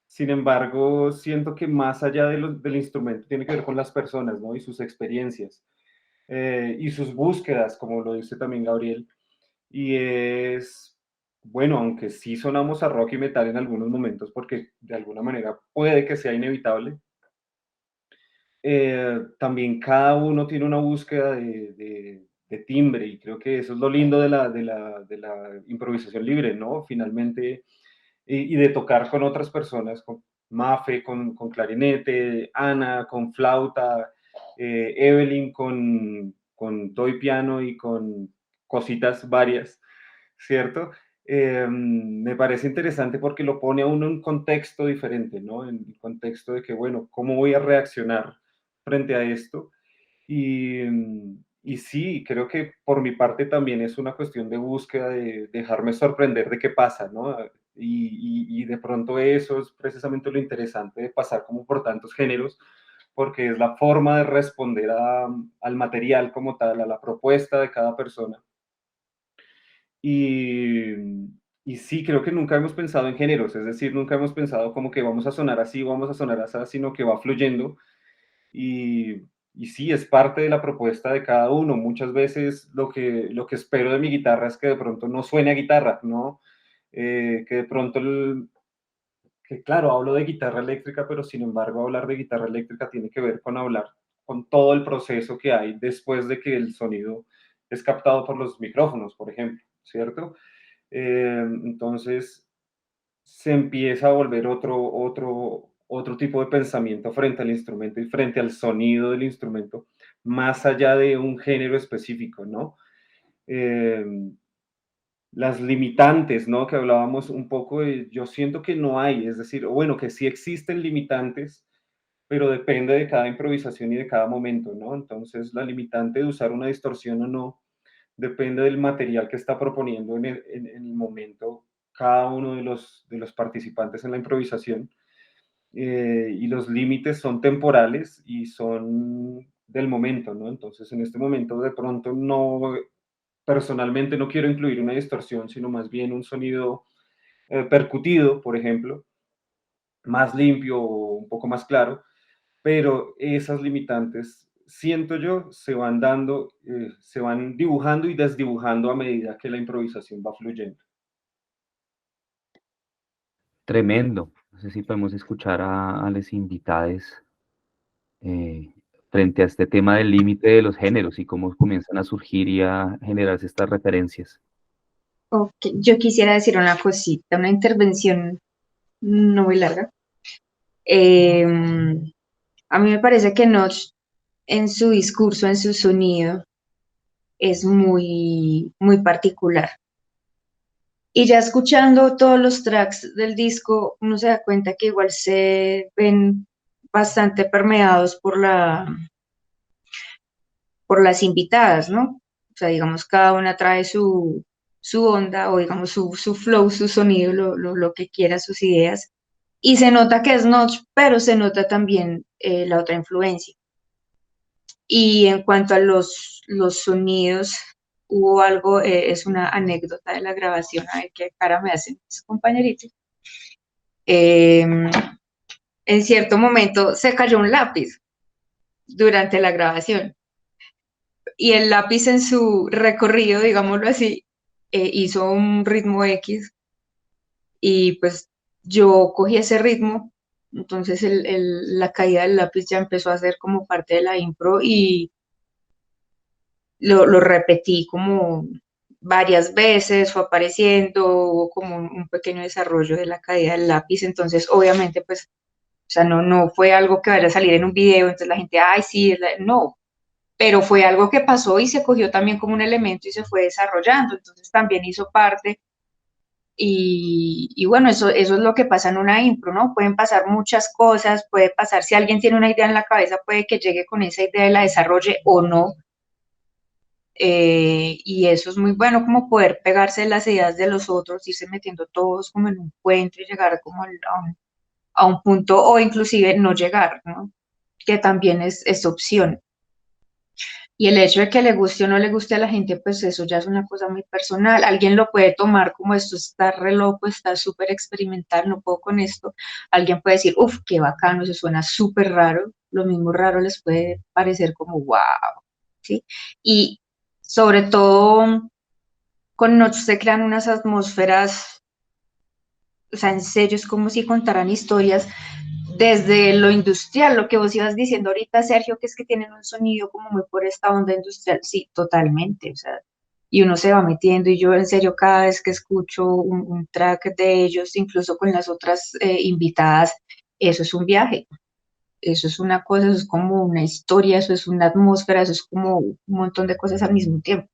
Sin embargo, siento que más allá del instrumento tiene que ver con las personas, ¿no? Y sus experiencias y sus búsquedas, como lo dice también Gabriel. Y es, bueno, aunque sí sonamos a rock y metal en algunos momentos, porque de alguna manera puede que sea inevitable, también cada uno tiene una búsqueda de timbre, y creo que eso es lo lindo de la improvisación libre, ¿no? Finalmente, y de tocar con otras personas, con Mafe, con clarinete, Ana, con flauta, Evelyn con toy piano y con cositas varias, ¿cierto? Me parece interesante porque lo pone a uno en un contexto diferente, ¿no? En el contexto de que, bueno, ¿cómo voy a reaccionar frente a esto? Y sí, creo que por mi parte también es una cuestión de búsqueda, de dejarme sorprender de qué pasa, ¿no? Y de pronto eso es precisamente lo interesante de pasar como por tantos géneros, porque es la forma de responder al material como tal, a la propuesta de cada persona. Y, y sí, creo que nunca hemos pensado en géneros, es decir, nunca hemos pensado como que vamos a sonar así, vamos a sonar así, sino que va fluyendo. Y, y sí, es parte de la propuesta de cada uno. Muchas veces lo que espero de mi guitarra es que de pronto no suene a guitarra, ¿no? Que de pronto, que claro, hablo de guitarra eléctrica, pero sin embargo hablar de guitarra eléctrica tiene que ver con hablar con todo el proceso que hay después de que el sonido es captado por los micrófonos, por ejemplo, ¿cierto? Entonces, se empieza a volver otro tipo de pensamiento frente al instrumento y frente al sonido del instrumento, más allá de un género específico, ¿no? Eh, las limitantes, ¿no? Que hablábamos un poco, yo siento que no hay, es decir, bueno, que sí existen limitantes, pero depende de cada improvisación y de cada momento, ¿no? Entonces, la limitante de usar una distorsión o no depende del material que está proponiendo en el momento cada uno de los participantes en la improvisación. Y los límites son temporales y son del momento, ¿no? Entonces, en este momento, de pronto, no, personalmente no quiero incluir una distorsión, sino más bien un sonido percutido, por ejemplo, más limpio o un poco más claro, pero esas limitantes, siento yo, se van dando, se van dibujando y desdibujando a medida que la improvisación va fluyendo. Tremendo. No sé si podemos escuchar a los invitados eh, frente a este tema del límite de los géneros y cómo comienzan a surgir y a generarse estas referencias. Ok, yo quisiera decir una cosita, una intervención no muy larga. A mí me parece que Notch en su discurso, en su sonido, es muy, muy particular. Y ya escuchando todos los tracks del disco, uno se da cuenta que igual se ven bastante permeados por las invitadas, ¿no? O sea, digamos, cada una trae su onda o digamos su flow, su sonido, lo que quiera, sus ideas. Y se nota que es Notch, pero se nota también la otra influencia. Y en cuanto a los sonidos, hubo algo, es una anécdota de la grabación, a ver qué cara me hacen mis compañeritos. En cierto momento se cayó un lápiz durante la grabación y el lápiz en su recorrido, digámoslo así, hizo un ritmo X y pues yo cogí ese ritmo, entonces la caída del lápiz ya empezó a ser como parte de la impro y lo repetí como varias veces, fue apareciendo, hubo como un pequeño desarrollo de la caída del lápiz, entonces obviamente pues, o sea, no fue algo que vaya a salir en un video, entonces la gente, ay, sí, no, pero fue algo que pasó y se cogió también como un elemento y se fue desarrollando, entonces también hizo parte. Y bueno, eso es lo que pasa en una impro, ¿no? Pueden pasar muchas cosas, puede pasar, si alguien tiene una idea en la cabeza, puede que llegue con esa idea y la desarrolle o no. Y eso es muy bueno, como poder pegarse las ideas de los otros, irse metiendo todos como en un cuento y llegar como a un punto o inclusive no llegar, ¿no? Que también es opción. Y el hecho de que le guste o no le guste a la gente, pues eso ya es una cosa muy personal. Alguien lo puede tomar como esto está re loco, está súper experimental, no puedo con esto. Alguien puede decir, uff, qué bacano, eso suena súper raro. Lo mismo raro les puede parecer como wow, ¿sí? Y sobre todo con Notch se crean unas atmósferas, o sea, en serio es como si contaran historias desde lo industrial, lo que vos ibas diciendo ahorita, Sergio, que es que tienen un sonido como muy por esta onda industrial, sí, totalmente, o sea, y uno se va metiendo y yo en serio cada vez que escucho un track de ellos, incluso con las otras invitadas, eso es un viaje, eso es una cosa, eso es como una historia, eso es una atmósfera, eso es como un montón de cosas al mismo tiempo.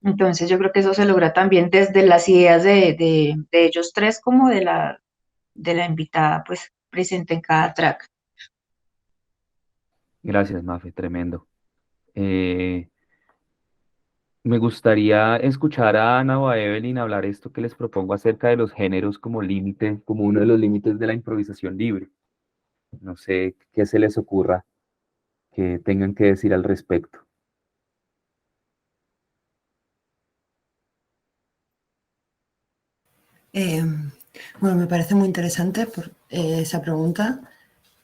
Entonces yo creo que eso se logra también desde las ideas de ellos tres como de la invitada pues presente en cada track. Gracias, Mafe, tremendo. Eh, Me gustaría escuchar a Ana o a Evelyn hablar esto que les propongo acerca de los géneros como límite, como uno de los límites de la improvisación libre. No sé qué se les ocurra que tengan que decir al respecto. Bueno, me parece muy interesante esa pregunta,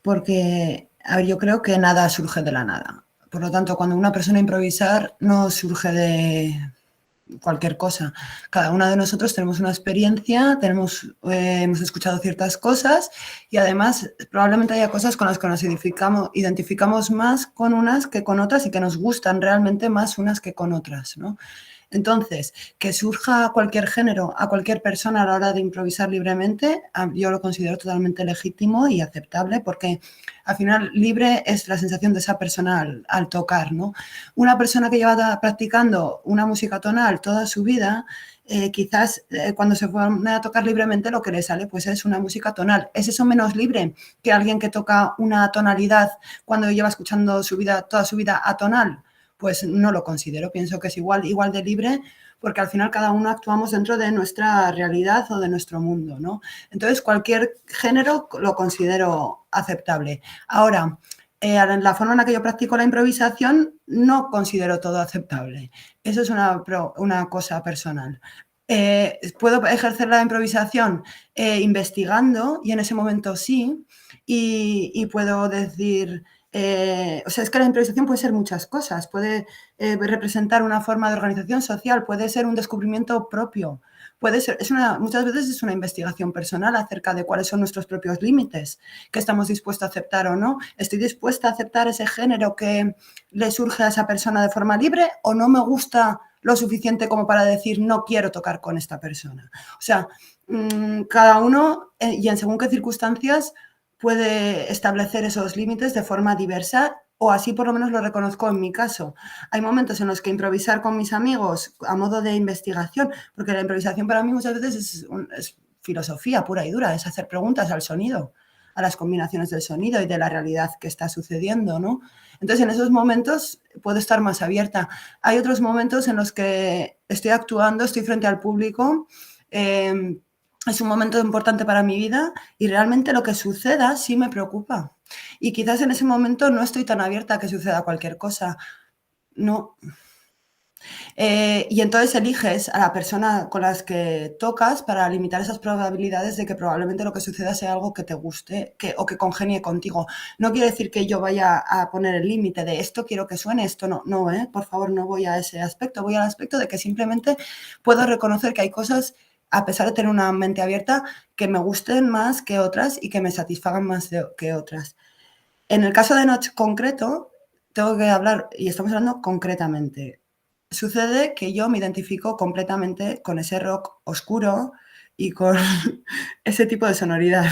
porque a ver, yo creo que nada surge de la nada. Por lo tanto, cuando una persona improvisar, no surge de cualquier cosa. Cada una de nosotros tenemos una experiencia, hemos escuchado ciertas cosas y además probablemente haya cosas con las que nos identificamos más con unas que con otras y que nos gustan realmente más unas que con otras, ¿no? Entonces, que surja cualquier género a cualquier persona a la hora de improvisar libremente, yo lo considero totalmente legítimo y aceptable porque al final libre es la sensación de esa persona al tocar, ¿no? Una persona que lleva practicando una música tonal toda su vida, quizás cuando se pone a tocar libremente lo que le sale pues es una música tonal. ¿Es eso menos libre que alguien que toca una tonalidad cuando lleva escuchando toda su vida atonal? Pues no lo considero, pienso que es igual de libre porque al final cada uno actuamos dentro de nuestra realidad o de nuestro mundo, ¿no? Entonces cualquier género lo considero aceptable. Ahora, la forma en la que yo practico la improvisación no considero todo aceptable. Eso es una cosa personal. Puedo ejercer la improvisación investigando y en ese momento sí, y puedo decir... o sea, es que la improvisación puede ser muchas cosas, puede representar una forma de organización social, puede ser un descubrimiento propio, puede ser, muchas veces es una investigación personal acerca de cuáles son nuestros propios límites, que estamos dispuestos a aceptar o no. ¿Estoy dispuesta a aceptar ese género que le surge a esa persona de forma libre o no me gusta lo suficiente como para decir no quiero tocar con esta persona? O sea, cada uno y en según qué circunstancias puede establecer esos límites de forma diversa, o así por lo menos lo reconozco en mi caso. Hay momentos en los que improvisar con mis amigos a modo de investigación, porque la improvisación para mí muchas veces es filosofía pura y dura, es hacer preguntas al sonido, a las combinaciones del sonido y de la realidad que está sucediendo, ¿no? Entonces, en esos momentos puedo estar más abierta. Hay otros momentos en los que estoy actuando, estoy frente al público, es un momento importante para mi vida y realmente lo que suceda sí me preocupa. Y quizás en ese momento no estoy tan abierta a que suceda cualquier cosa. No. Y entonces eliges a la persona con las que tocas para limitar esas probabilidades de que probablemente lo que suceda sea algo que te guste o que congenie contigo. No quiere decir que yo vaya a poner el límite de esto quiero que suene, esto no. No, por favor, no voy a ese aspecto. Voy al aspecto de que simplemente puedo reconocer que hay cosas, a pesar de tener una mente abierta, que me gusten más que otras y que me satisfagan más que otras. En el caso de Notch concreto, tengo que hablar, y estamos hablando concretamente. Sucede que yo me identifico completamente con ese rock oscuro y con ese tipo de sonoridad.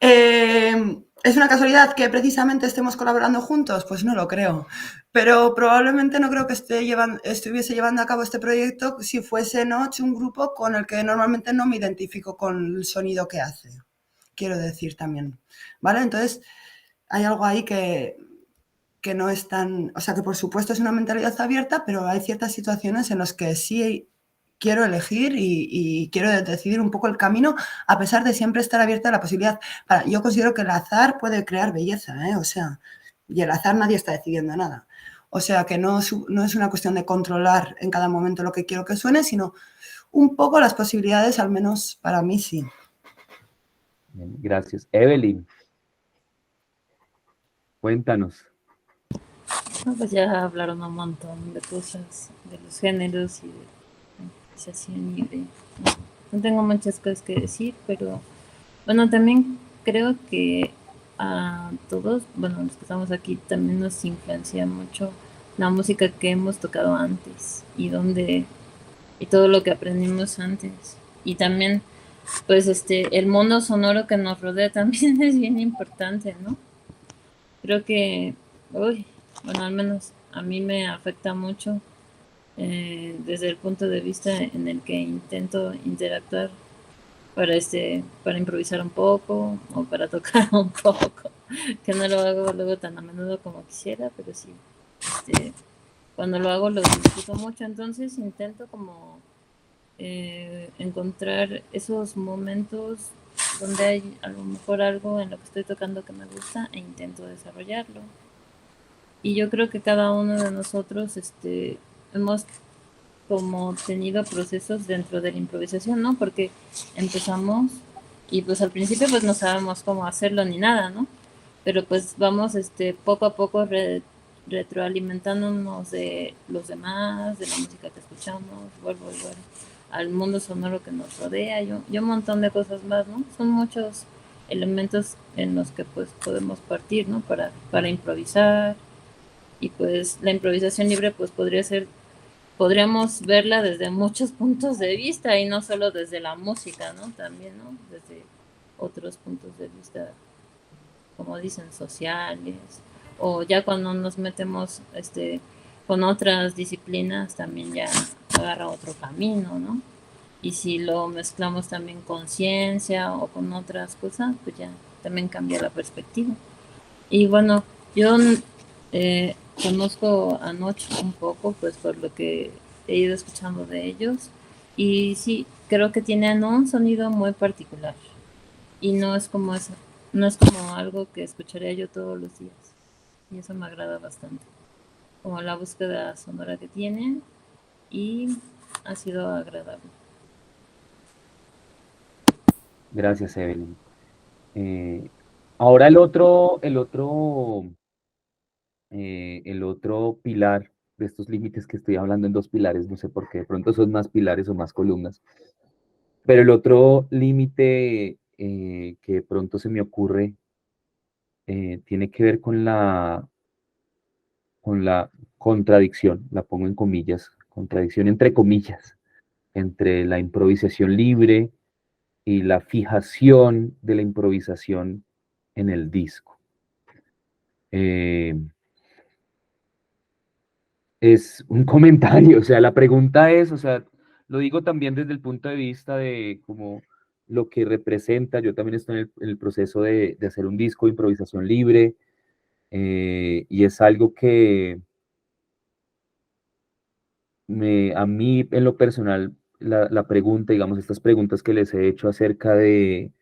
¿Es una casualidad que precisamente estemos colaborando juntos? Pues no lo creo. Pero probablemente no creo que estuviese llevando a cabo este proyecto si fuese Notch un grupo con el que normalmente no me identifico con el sonido que hace. Quiero decir también. ¿Vale? Entonces, hay algo ahí que no es tan... O sea, que por supuesto es una mentalidad abierta, pero hay ciertas situaciones en las que sí quiero elegir y quiero decidir un poco el camino, a pesar de siempre estar abierta a la posibilidad. Yo considero que el azar puede crear belleza, ¿eh? O sea, y el azar nadie está decidiendo nada. O sea, que no es una cuestión de controlar en cada momento lo que quiero que suene, sino un poco las posibilidades, al menos para mí sí. Bien, gracias. Evelyn, cuéntanos. No, pues ya hablaron un montón de cosas, de los géneros y de la improvisación y de... No tengo muchas cosas que decir, pero bueno, también creo que a todos, bueno, los que estamos aquí, también nos influencia mucho la música que hemos tocado antes y todo lo que aprendimos antes. Y también, pues, el mundo sonoro que nos rodea también es bien importante, ¿no? Creo que, bueno, al menos a mí me afecta mucho desde el punto de vista en el que intento interactuar para improvisar un poco o para tocar un poco, que no lo hago luego tan a menudo como quisiera, pero sí, cuando lo hago lo disfruto mucho, entonces intento como encontrar esos momentos donde hay a lo mejor algo en lo que estoy tocando que me gusta e intento desarrollarlo. Y yo creo que cada uno de nosotros hemos como tenido procesos dentro de la improvisación, ¿no? Porque empezamos y pues al principio pues no sabemos cómo hacerlo ni nada, ¿no? Pero pues vamos poco a poco retroalimentándonos de los demás, de la música que escuchamos, vuelvo al mundo sonoro que nos rodea y un montón de cosas más, ¿no? Son muchos elementos en los que pues podemos partir, ¿no? Para improvisar, y pues la improvisación libre pues podríamos verla desde muchos puntos de vista y no solo desde la música, ¿no? También, ¿no? Desde otros puntos de vista, como dicen, sociales, o ya cuando nos metemos con otras disciplinas también ya agarra otro camino, ¿no? Y si lo mezclamos también con ciencia o con otras cosas, pues ya también cambia la perspectiva. Y bueno, yo conozco a Notch un poco, pues por lo que he ido escuchando de ellos, y sí, creo que tienen un sonido muy particular, y no es como eso, no es como algo que escucharía yo todos los días, y eso me agrada bastante, como la búsqueda sonora que tienen, y ha sido agradable. Gracias, Evelyn. Ahora el otro pilar de estos límites que estoy hablando en dos pilares, no sé por qué, de pronto son más pilares o más columnas, pero el otro límite que de pronto se me ocurre tiene que ver con la contradicción, la pongo en comillas, contradicción entre comillas, entre la improvisación libre y la fijación de la improvisación en el disco. Es un comentario, o sea, la pregunta es, o sea, lo digo también desde el punto de vista de como lo que representa, yo también estoy en el proceso de hacer un disco de improvisación libre, y es algo que a mí en lo personal, la pregunta, digamos, estas preguntas que les he hecho acerca de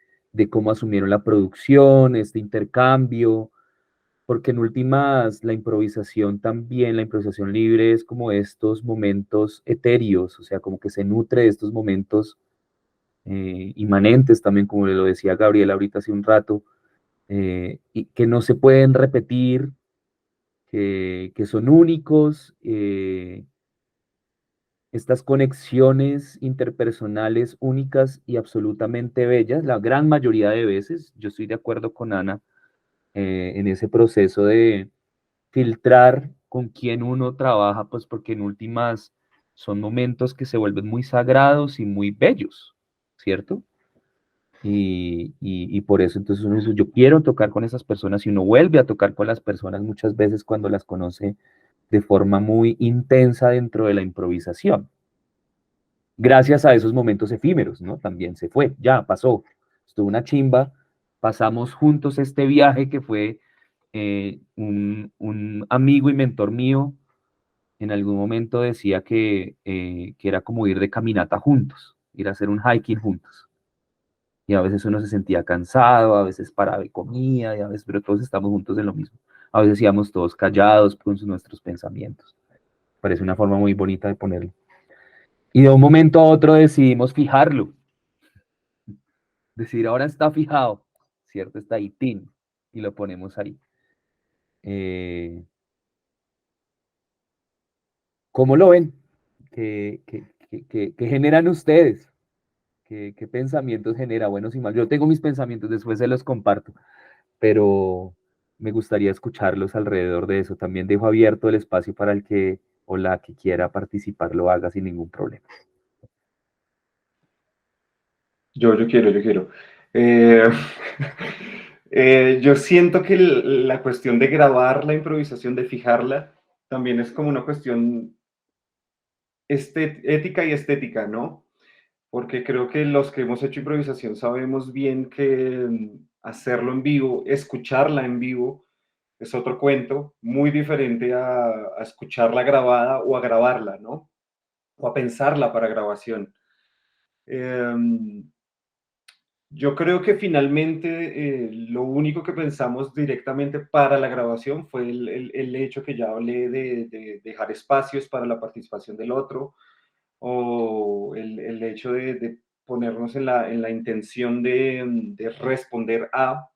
cómo asumieron la producción, este intercambio, porque en últimas la improvisación también, la improvisación libre es como estos momentos etéreos, o sea, como que se nutre de estos momentos inmanentes también, como lo decía Gabriel ahorita hace un rato, y que no se pueden repetir, que son únicos, estas conexiones interpersonales únicas y absolutamente bellas, la gran mayoría de veces, yo estoy de acuerdo con Ana en ese proceso de filtrar con quién uno trabaja, pues porque en últimas son momentos que se vuelven muy sagrados y muy bellos, ¿cierto? Y por eso entonces uno dice, yo quiero tocar con esas personas y uno vuelve a tocar con las personas muchas veces cuando las conoce de forma muy intensa dentro de la improvisación. Gracias a esos momentos efímeros, ¿no? También se fue, ya pasó, estuvo una chimba, pasamos juntos este viaje que fue un amigo y mentor mío, en algún momento decía que era como ir de caminata juntos, ir a hacer un hiking juntos. Y a veces uno se sentía cansado, a veces paraba y comía, y a veces, pero todos estamos juntos en lo mismo. A veces íbamos todos callados con nuestros pensamientos. Parece una forma muy bonita de ponerlo. Y de un momento a otro decidimos fijarlo. Decir, ahora está fijado, ¿cierto? Está ahí, tin, y lo ponemos ahí. ¿Cómo lo ven? ¿Qué generan ustedes? ¿Qué pensamientos genera? Buenos y malos. Yo tengo mis pensamientos, después se los comparto, pero me gustaría escucharlos alrededor de eso. También dejo abierto el espacio para el que o la que quiera participar lo haga sin ningún problema. Yo quiero. Eh, yo siento que la cuestión de grabar la improvisación, de fijarla, también es como una cuestión ética y estética, ¿no? Porque creo que los que hemos hecho improvisación sabemos bien que hacerlo en vivo, escucharla en vivo, es otro cuento, muy diferente a escucharla grabada o a grabarla, ¿no? O a pensarla para grabación. Yo creo que finalmente lo único que pensamos directamente para la grabación fue el hecho que ya hablé de dejar espacios para la participación del otro, o el hecho de ponernos en la intención de responder a.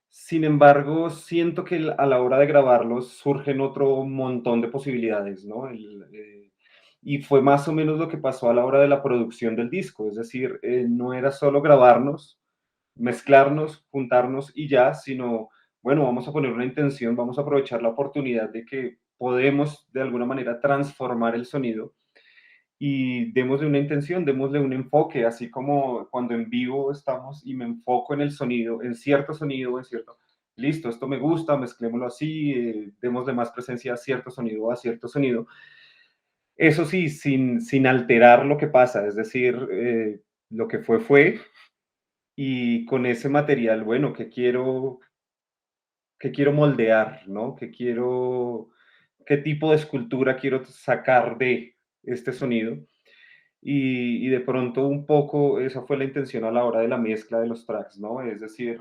Sin embargo, siento que a la hora de grabarlos surgen otro montón de posibilidades, ¿no? Y fue más o menos lo que pasó a la hora de la producción del disco, es decir, no era solo grabarnos, mezclarnos, juntarnos y ya, sino, bueno, vamos a poner una intención, vamos a aprovechar la oportunidad de que podemos de alguna manera transformar el sonido y démosle una intención, démosle un enfoque, así como cuando en vivo estamos y me enfoco en el sonido, en cierto sonido, en cierto, listo, esto me gusta, mezclémoslo así, démosle más presencia a cierto sonido o a cierto sonido. Eso sí, sin alterar lo que pasa, es decir, lo que fue, y con ese material, bueno, que quiero moldear, ¿no? Qué tipo de escultura quiero sacar de este sonido. Y de pronto un poco esa fue la intención a la hora de la mezcla de los tracks, ¿no? Es decir,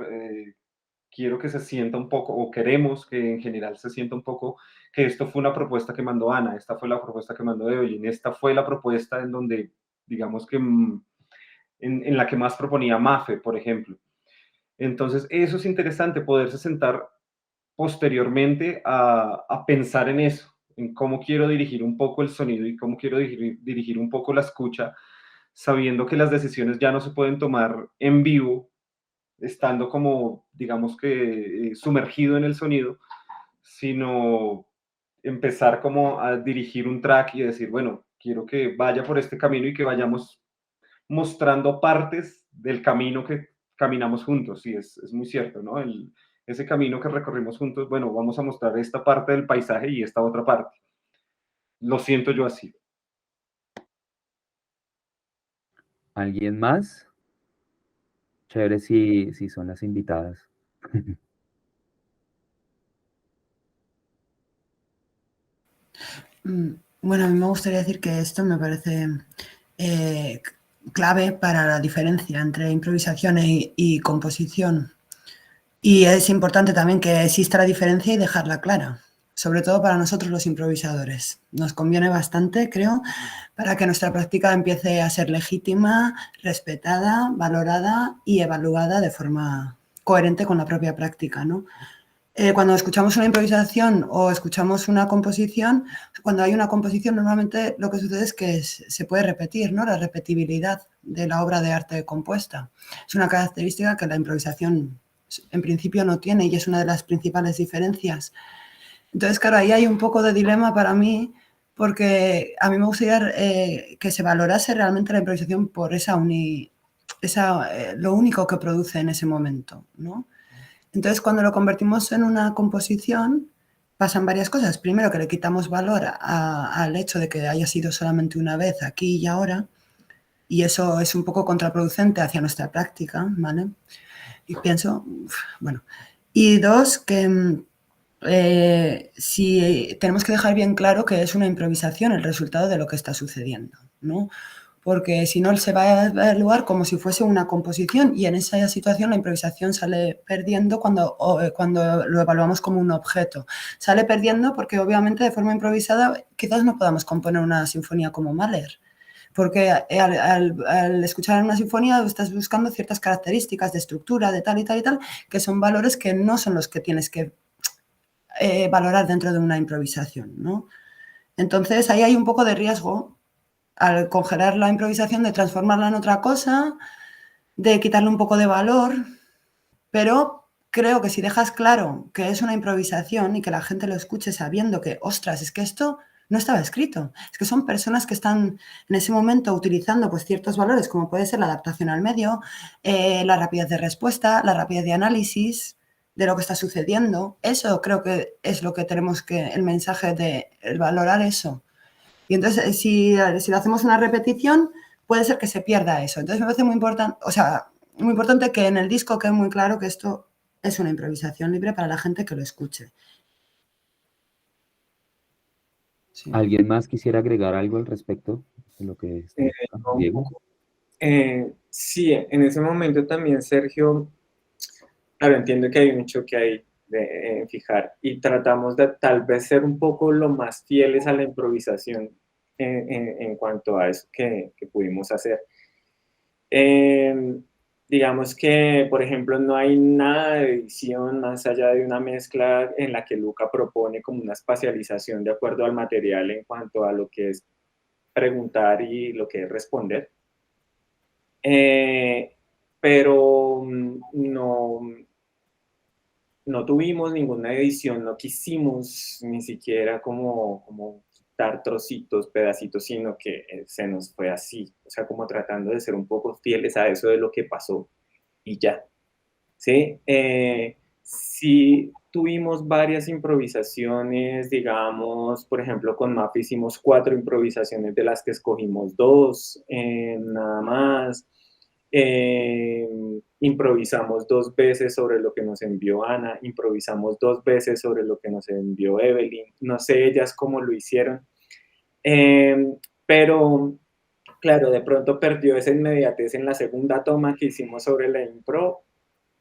quiero que se sienta un poco, o queremos que en general se sienta un poco que esto fue una propuesta que mandó Ana, esta fue la propuesta que mandó Evelyn, esta fue la propuesta en donde, digamos que en la que más proponía Mafe, por ejemplo. Entonces, eso es interesante, poderse sentar posteriormente a pensar en eso, en cómo quiero dirigir un poco el sonido y cómo quiero dirigir un poco la escucha, sabiendo que las decisiones ya no se pueden tomar en vivo, estando como, digamos que, sumergido en el sonido, sino empezar como a dirigir un track y decir, bueno, quiero que vaya por este camino y que vayamos mostrando partes del camino que caminamos juntos, sí, es muy cierto, ¿no? Ese camino que recorrimos juntos, bueno, vamos a mostrar esta parte del paisaje y esta otra parte. Lo siento yo así. ¿Alguien más? Chévere si son las invitadas. Bueno, a mí me gustaría decir que esto me parece clave para la diferencia entre improvisación y composición. Y es importante también que exista la diferencia y dejarla clara, sobre todo para nosotros los improvisadores. Nos conviene bastante, creo, para que nuestra práctica empiece a ser legítima, respetada, valorada y evaluada de forma coherente con la propia práctica, ¿no? Cuando escuchamos una improvisación o escuchamos una composición, cuando hay una composición normalmente lo que sucede es que se puede repetir, ¿no? La repetibilidad de la obra de arte compuesta. Es una característica que la improvisación en principio no tiene y es una de las principales diferencias. Entonces, claro, ahí hay un poco de dilema para mí porque a mí me gustaría que se valorase realmente la improvisación por lo único que produce en ese momento, ¿no? Entonces, cuando lo convertimos en una composición, pasan varias cosas. Primero, que le quitamos valor al hecho de que haya sido solamente una vez, aquí y ahora, y eso es un poco contraproducente hacia nuestra práctica, ¿vale? Y pienso, bueno. Y dos, que si tenemos que dejar bien claro que es una improvisación el resultado de lo que está sucediendo, ¿no? Porque si no se va a evaluar como si fuese una composición y en esa situación la improvisación sale perdiendo cuando lo evaluamos como un objeto. Sale perdiendo porque obviamente de forma improvisada quizás no podamos componer una sinfonía como Mahler, porque al escuchar una sinfonía estás buscando ciertas características de estructura, de tal y tal y tal, que son valores que no son los que tienes que valorar dentro de una improvisación, ¿no? Entonces ahí hay un poco de riesgo al congelar la improvisación, de transformarla en otra cosa, de quitarle un poco de valor, pero creo que si dejas claro que es una improvisación y que la gente lo escuche sabiendo que, ostras, es que esto no estaba escrito, es que son personas que están en ese momento utilizando pues, ciertos valores, como puede ser la adaptación al medio, la rapidez de respuesta, la rapidez de análisis de lo que está sucediendo. Eso creo que es lo que tenemos el mensaje de valorar eso. Y entonces, si lo hacemos una repetición, puede ser que se pierda eso. Entonces, me parece muy importante que en el disco quede muy claro que esto es una improvisación libre para la gente que lo escuche. Sí. ¿Alguien más quisiera agregar algo al respecto de lo que está diciendo Diego? Sí, en ese momento también, Sergio, claro, entiendo que hay un choque ahí de fijar y tratamos de tal vez ser un poco lo más fieles a la improvisación en cuanto a eso que pudimos hacer. Digamos que, por ejemplo, no hay nada de edición más allá de una mezcla en la que Luca propone como una espacialización de acuerdo al material en cuanto a lo que es preguntar y lo que es responder. Pero no tuvimos ninguna edición, no quisimos ni siquiera como dar trocitos, pedacitos, sino que se nos fue así, o sea, como tratando de ser un poco fieles a eso de lo que pasó y ya, ¿sí? Sí tuvimos varias improvisaciones, digamos, por ejemplo, con MAP hicimos 4 improvisaciones de las que escogimos 2, nada más. Improvisamos 2 veces sobre lo que nos envió Ana, improvisamos 2 veces sobre lo que nos envió Evelyn, no sé ellas cómo lo hicieron, pero claro, de pronto perdió esa inmediatez en la segunda toma que hicimos sobre la impro,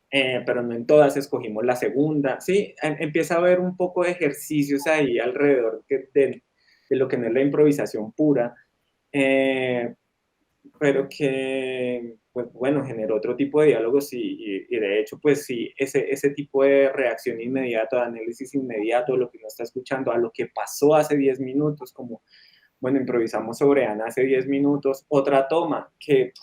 pero no en todas escogimos la segunda, sí, empieza a haber un poco de ejercicios ahí alrededor de lo que no es la improvisación pura, pero que, pues bueno, generó otro tipo de diálogos y de hecho, pues sí, ese tipo de reacción inmediata, de análisis inmediato, lo que uno está escuchando, a lo que pasó hace 10 minutos, como, bueno, improvisamos sobre Ana hace 10 minutos, otra toma, que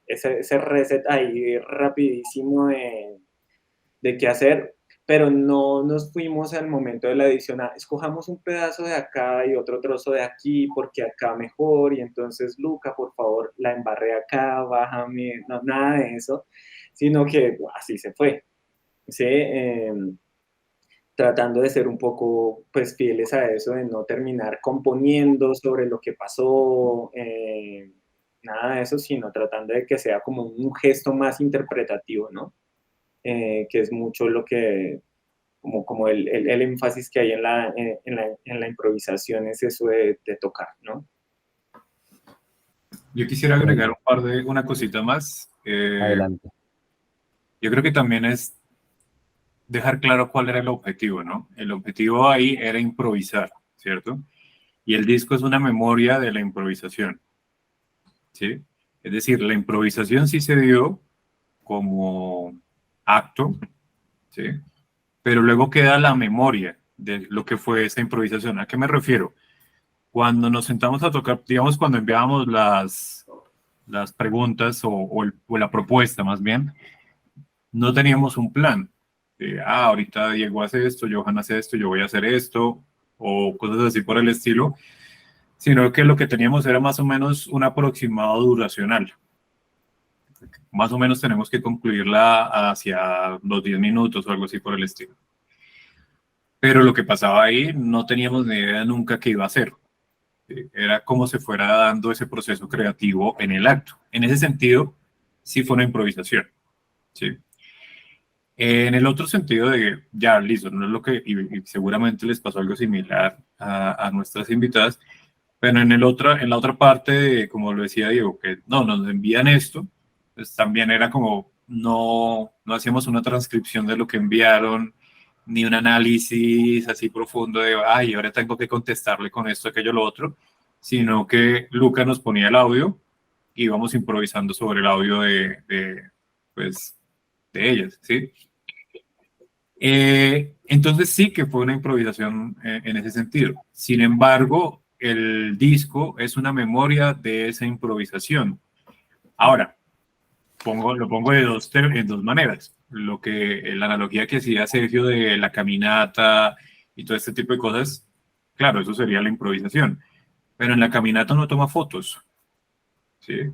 ese reset ahí rapidísimo de qué hacer, pero no nos fuimos al momento de la edición a escojamos un pedazo de acá y otro trozo de aquí porque acá mejor y entonces Luca, por favor, la embarré acá, bájame, no, nada de eso, sino que así se fue, ¿sí? Tratando de ser un poco pues fieles a eso, de no terminar componiendo sobre lo que pasó, nada de eso, sino tratando de que sea como un gesto más interpretativo, ¿no? Que es mucho lo que, como el énfasis que hay en la improvisación es eso de tocar, ¿no? Yo quisiera agregar una cosita más. Adelante. Yo creo que también es dejar claro cuál era el objetivo, ¿no? El objetivo ahí era improvisar, ¿cierto? Y el disco es una memoria de la improvisación, ¿sí? Es decir, la improvisación sí se dio como acto, ¿sí? Pero luego queda la memoria de lo que fue esa improvisación. ¿A qué me refiero? Cuando nos sentamos a tocar, digamos, cuando enviábamos las preguntas o la propuesta más bien, no teníamos un plan. Ahorita Diego hace esto, Johan hace esto, yo voy a hacer esto, o cosas así por el estilo, sino que lo que teníamos era más o menos un aproximado duracional. Más o menos tenemos que concluirla hacia los 10 minutos o algo así por el estilo. Pero lo que pasaba ahí no teníamos ni idea nunca qué iba a hacer. Era como se fuera dando ese proceso creativo en el acto. En ese sentido, sí fue una improvisación, ¿sí? En el otro sentido de, ya, listo, no es lo que, y seguramente les pasó algo similar a nuestras invitadas, pero en la otra parte, como lo decía Diego, que no, nos envían esto, pues también era como, no hacíamos una transcripción de lo que enviaron, ni un análisis así profundo de, ay, ahora tengo que contestarle con esto, aquello, lo otro, sino que Luca nos ponía el audio y íbamos improvisando sobre el audio pues, de ellas, ¿sí? Entonces sí que fue una improvisación en ese sentido. Sin embargo, el disco es una memoria de esa improvisación. Ahora, lo pongo en dos maneras. La analogía que hacía Sergio de la caminata y todo este tipo de cosas, claro, eso sería la improvisación. Pero en la caminata uno toma fotos, ¿sí?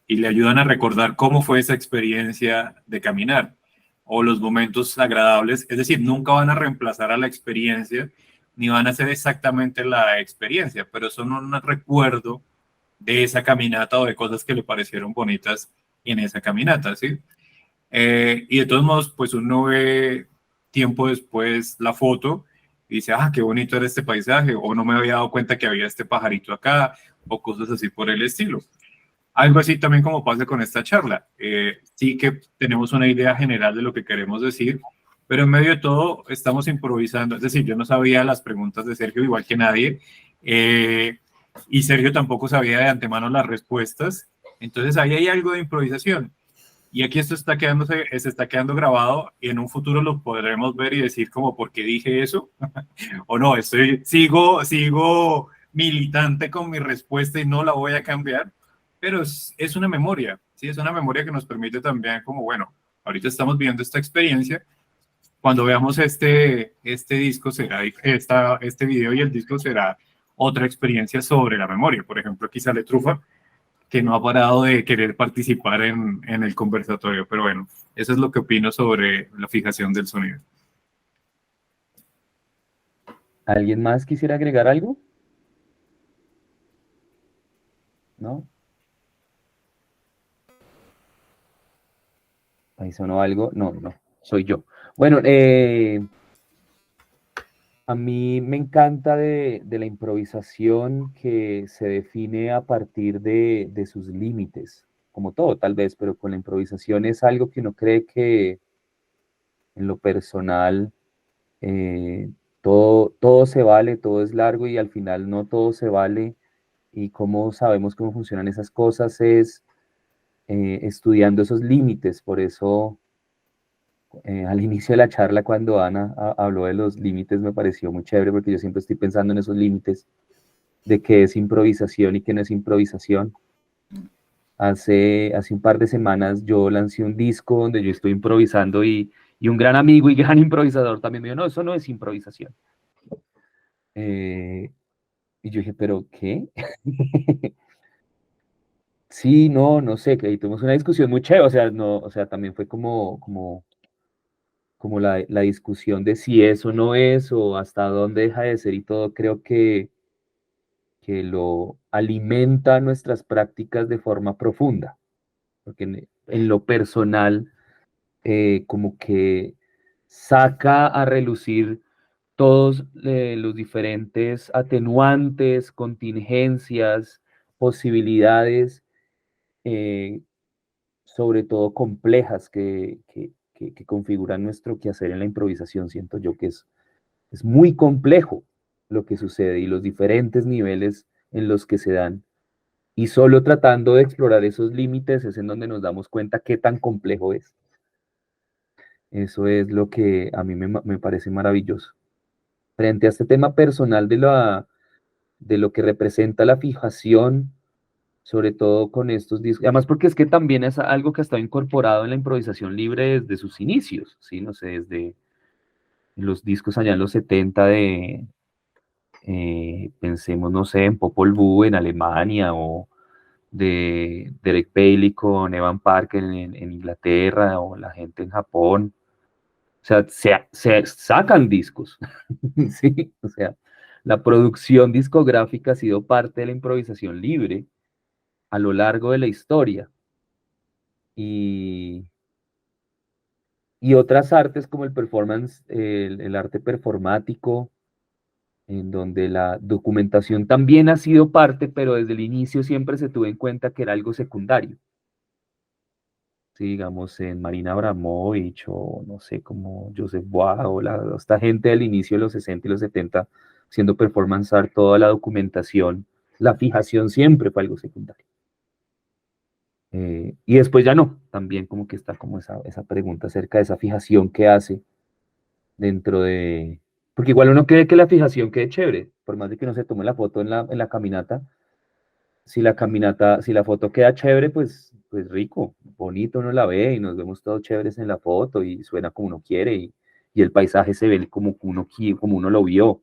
Y le ayudan a recordar cómo fue esa experiencia de caminar o los momentos agradables. Es decir, nunca van a reemplazar a la experiencia ni van a ser exactamente la experiencia, pero son un recuerdo de esa caminata o de cosas que le parecieron bonitas en esa caminata, ¿sí? Y de todos modos, pues uno ve tiempo después la foto y dice, qué bonito era este paisaje, o no me había dado cuenta que había este pajarito acá, o cosas así por el estilo. Algo así también como pasa con esta charla. Sí que tenemos una idea general de lo que queremos decir, pero en medio de todo estamos improvisando. Es decir, yo no sabía las preguntas de Sergio igual que nadie, y Sergio tampoco sabía de antemano las respuestas. Entonces ahí hay algo de improvisación. Y aquí esto se está quedando grabado y en un futuro lo podremos ver y decir como, ¿por qué dije eso? O no, sigo militante con mi respuesta y no la voy a cambiar. Pero es una memoria, ¿sí? Es una memoria que nos permite también como, bueno, ahorita estamos viendo esta experiencia, cuando veamos este disco este video y el disco será otra experiencia sobre la memoria. Por ejemplo, aquí sale Trufa, que no ha parado de querer participar en el conversatorio, pero bueno, eso es lo que opino sobre la fijación del sonido. ¿Alguien más quisiera agregar algo? ¿No? Ahí sonó algo. No, soy yo. Bueno, a mí me encanta de la improvisación que se define a partir de sus límites, como todo tal vez, pero con la improvisación es algo que uno cree que en lo personal todo se vale, todo es largo y al final no todo se vale. Y cómo sabemos cómo funcionan esas cosas es estudiando esos límites. Por eso al inicio de la charla, cuando Ana habló de los límites, me pareció muy chévere porque yo siempre estoy pensando en esos límites de qué es improvisación y qué no es improvisación. Hace un par de semanas yo lancé un disco donde yo estoy improvisando y Y un gran amigo y gran improvisador también me dijo, no, eso no es improvisación. Y yo dije, ¿pero qué? Sí, no, no sé, que ahí tuvimos una discusión muy chévere, o sea, no, o sea, también fue como la discusión de si eso no es o hasta dónde deja de ser y todo, creo que lo alimenta nuestras prácticas de forma profunda, porque en lo personal, como que saca a relucir todos los diferentes atenuantes, contingencias, posibilidades, eh, sobre todo complejas que configuran nuestro quehacer en la improvisación. Siento yo que es muy complejo lo que sucede y los diferentes niveles en los que se dan. Y solo tratando de explorar esos límites es en donde nos damos cuenta qué tan complejo es. Eso es lo que a mí me parece maravilloso. Frente a este tema personal de lo que representa la fijación, sobre todo con estos discos, además porque es que también es algo que ha estado incorporado en la improvisación libre desde sus inicios, ¿sí? No sé, desde los discos allá en los 70 pensemos, no sé, en Popol Vuh en Alemania o de Derek Bailey con Evan Parker en Inglaterra o la gente en Japón. O sea, se sacan discos, ¿sí? O sea, la producción discográfica ha sido parte de la improvisación libre a lo largo de la historia. Y, y otras artes como el performance, el arte performático, en donde la documentación también ha sido parte, pero desde el inicio siempre se tuvo en cuenta que era algo secundario. Sí, digamos, en Marina Abramovich o no sé, como Joseph Bois o esta gente del inicio de los 60 y los 70 haciendo performance art, toda la documentación, la fijación siempre fue algo secundario. Y después ya no, también como que está como esa pregunta acerca de esa fijación que hace dentro de... Porque igual uno cree que la fijación quede chévere, por más de que no se tome la foto en la caminata, si la caminata, si la foto queda chévere, pues rico, bonito, uno la ve y nos vemos todos chéveres en la foto y suena como uno quiere y el paisaje se ve como uno lo vio.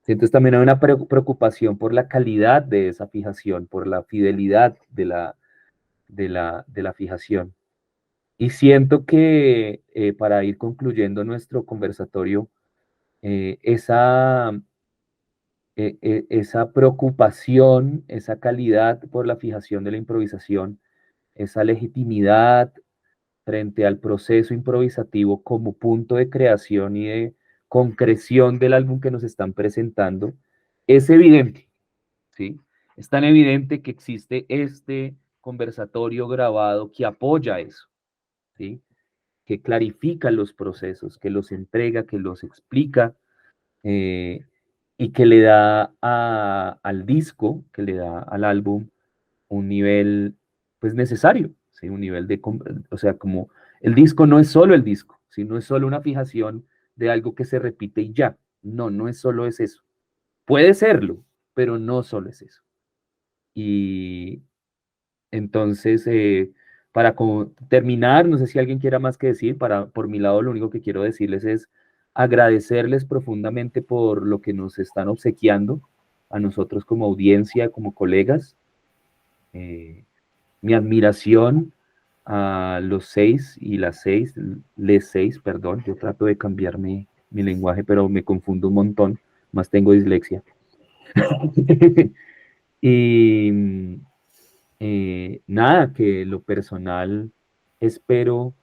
Entonces también hay una preocupación por la calidad de esa fijación, por la fidelidad de la fijación. Y siento que para ir concluyendo nuestro conversatorio, esa esa preocupación, esa calidad por la fijación de la improvisación, esa legitimidad frente al proceso improvisativo como punto de creación y de concreción del álbum que nos están presentando, es evidente, ¿sí? Es tan evidente que existe este conversatorio grabado que apoya eso, ¿sí? Que clarifica los procesos, que los entrega, que los explica, eh, y que le da al disco, que le da al álbum un nivel pues necesario, ¿sí? Un nivel o sea, como el disco no es solo el disco, ¿sí? No es solo una fijación de algo que se repite y ya, no, no es solo es eso. Puede serlo, pero no solo es eso. Y entonces, para terminar, no sé si alguien quiera más que decir, por mi lado lo único que quiero decirles es agradecerles profundamente por lo que nos están obsequiando a nosotros como audiencia, como colegas. Mi admiración a los 6 y las 6, les 6, perdón, yo trato de cambiar mi lenguaje, pero me confundo un montón, más tengo dislexia. Y nada, que lo personal espero,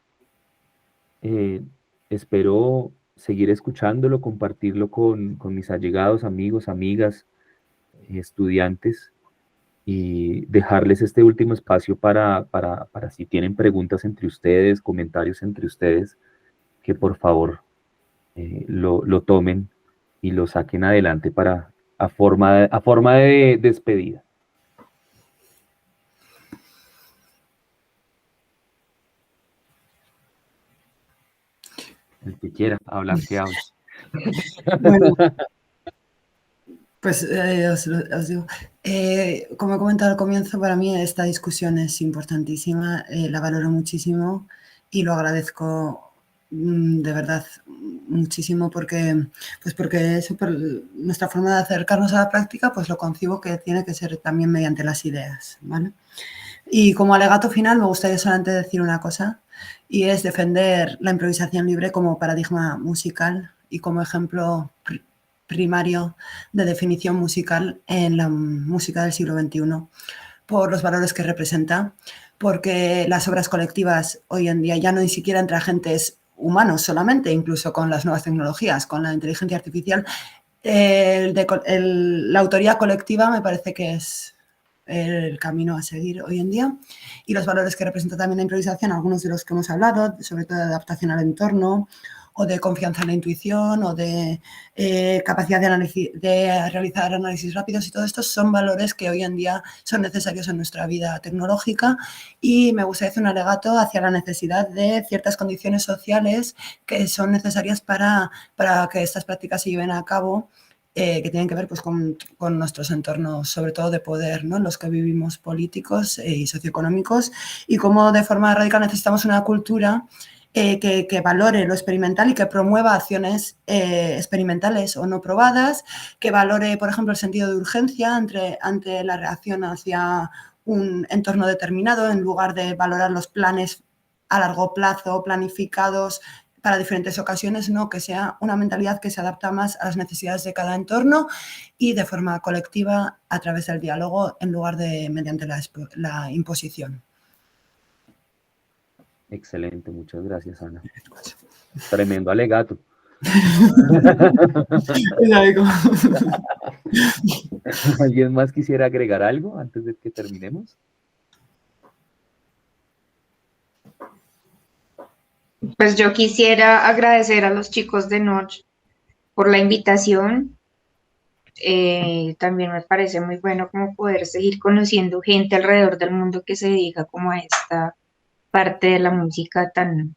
eh, espero seguir escuchándolo, compartirlo con mis allegados, amigos, amigas, estudiantes y dejarles este último espacio para si tienen preguntas entre ustedes, comentarios entre ustedes, que por favor lo tomen y lo saquen adelante a forma de despedida. El que quiera hablar, que hable. Bueno, pues os digo, como he comentado al comienzo, para mí esta discusión es importantísima, la valoro muchísimo y lo agradezco de verdad, muchísimo, porque nuestra forma de acercarnos a la práctica, pues lo concibo que tiene que ser también mediante las ideas, ¿vale? Y como alegato final me gustaría solamente decir una cosa, y es defender la improvisación libre como paradigma musical y como ejemplo primario de definición musical en la música del siglo XXI, por los valores que representa, porque las obras colectivas hoy en día ya no ni siquiera entre agentes humanos solamente, incluso con las nuevas tecnologías, con la inteligencia artificial, la autoría colectiva me parece que es el camino a seguir hoy en día, y los valores que representa también la improvisación, algunos de los que hemos hablado, sobre todo de adaptación al entorno, o de confianza en la intuición, o de capacidad de realizar análisis rápidos, y todo esto son valores que hoy en día son necesarios en nuestra vida tecnológica, y me gustaría hacer un alegato hacia la necesidad de ciertas condiciones sociales que son necesarias para que estas prácticas se lleven a cabo, que tienen que ver pues, con nuestros entornos, sobre todo de poder, ¿no? Los que vivimos, políticos y socioeconómicos, y cómo de forma radical necesitamos una cultura que valore lo experimental y que promueva acciones experimentales o no probadas, que valore, por ejemplo, el sentido de urgencia ante la reacción hacia un entorno determinado, en lugar de valorar los planes a largo plazo, planificados para diferentes ocasiones, no, que sea una mentalidad que se adapta más a las necesidades de cada entorno y de forma colectiva a través del diálogo en lugar de mediante la imposición. Excelente, muchas gracias, Ana. Tremendo alegato. ¿Alguien más quisiera agregar algo antes de que terminemos? Pues yo quisiera agradecer a los chicos de Notch por la invitación. También me parece muy bueno como poder seguir conociendo gente alrededor del mundo que se dedica como a esta parte de la música tan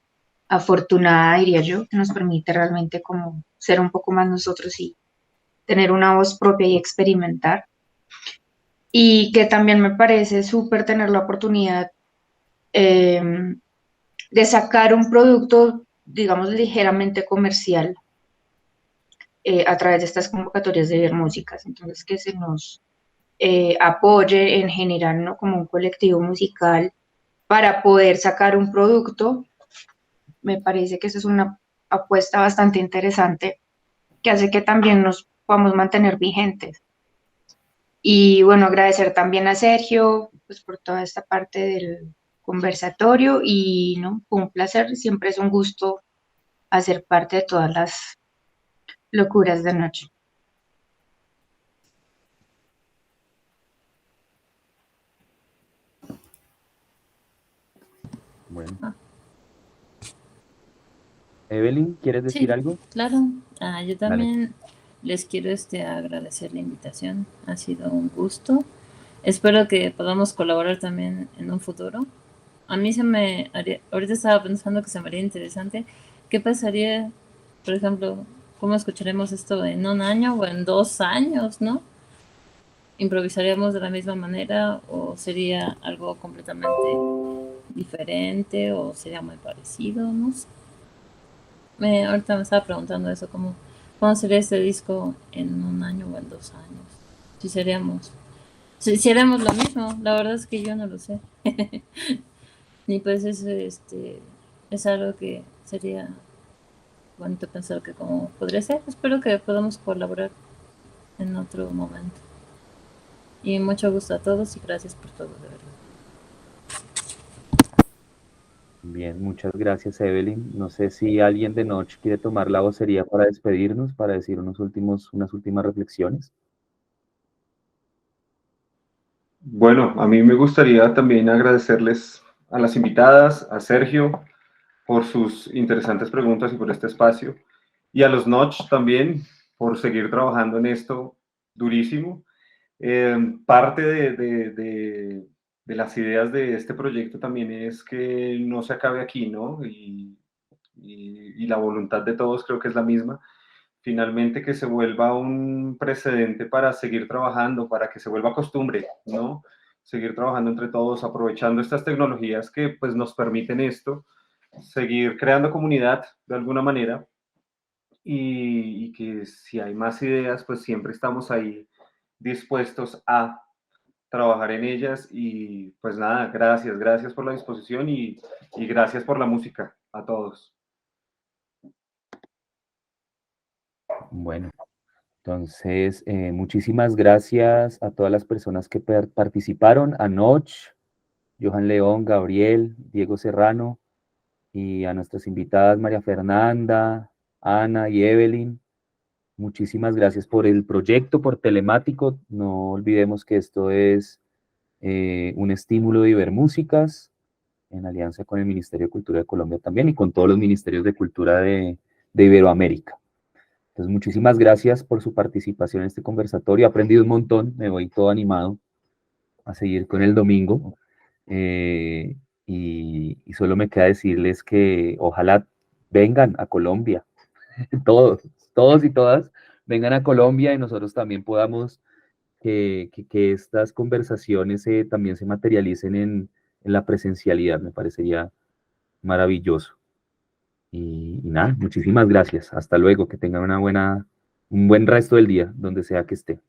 afortunada, diría yo, que nos permite realmente como ser un poco más nosotros y tener una voz propia y experimentar. Y que también me parece súper tener la oportunidad de sacar un producto, digamos, ligeramente comercial a través de estas convocatorias de ver músicas. Entonces, que se nos apoye en general, ¿no? Como un colectivo musical para poder sacar un producto, me parece que esa es una apuesta bastante interesante que hace que también nos podamos mantener vigentes. Y bueno, agradecer también a Sergio pues, por toda esta parte del conversatorio y no, fue un placer, siempre es un gusto hacer parte de todas las locuras de Noche. Bueno. Evelyn, ¿quieres decir algo? Claro, yo también les quiero agradecer la invitación, ha sido un gusto. Espero que podamos colaborar también en un futuro. A mí ahorita estaba pensando que se me haría interesante, ¿qué pasaría, por ejemplo, cómo escucharemos esto en un año o en 2 años, ¿no? ¿Improvisaríamos de la misma manera o sería algo completamente diferente o sería muy parecido? No sé. Ahorita me estaba preguntando eso, ¿cómo sería este disco en un año o en 2 años? Si haremos lo mismo, la verdad es que yo no lo sé. Y pues es algo que sería bonito pensar que como podría ser. Espero que podamos colaborar en otro momento. Y mucho gusto a todos y gracias por todo, de verdad. Bien, muchas gracias, Evelyn. No sé si alguien de Notch quiere tomar la vocería para despedirnos, para decir unas últimas reflexiones. Bueno, a mí me gustaría también agradecerles a las invitadas, a Sergio, por sus interesantes preguntas y por este espacio, y a los Notch también por seguir trabajando en esto durísimo. Parte de las ideas de este proyecto también es que no se acabe aquí, ¿no? Y la voluntad de todos creo que es la misma. Finalmente que se vuelva un precedente para seguir trabajando, para que se vuelva costumbre, ¿no? Seguir trabajando entre todos, aprovechando estas tecnologías que pues nos permiten esto, seguir creando comunidad de alguna manera y que si hay más ideas, pues siempre estamos ahí dispuestos a trabajar en ellas y pues nada, gracias por la disposición y gracias por la música a todos. Bueno, entonces, muchísimas gracias a todas las personas que participaron, a Noch, Johan León, Gabriel, Diego Serrano, y a nuestras invitadas María Fernanda, Ana y Evelyn. Muchísimas gracias por el proyecto, por Telemático. No olvidemos que esto es un estímulo de Ibermúsicas, en alianza con el Ministerio de Cultura de Colombia también y con todos los ministerios de cultura de Iberoamérica. Entonces, muchísimas gracias por su participación en este conversatorio. He aprendido un montón, me voy todo animado a seguir con el domingo. Y solo me queda decirles que ojalá vengan a Colombia, todos y todas, vengan a Colombia y nosotros también podamos que estas conversaciones también se materialicen en la presencialidad, me parecería maravilloso. Y nada, muchísimas gracias. Hasta luego, que tengan un buen resto del día, donde sea que esté.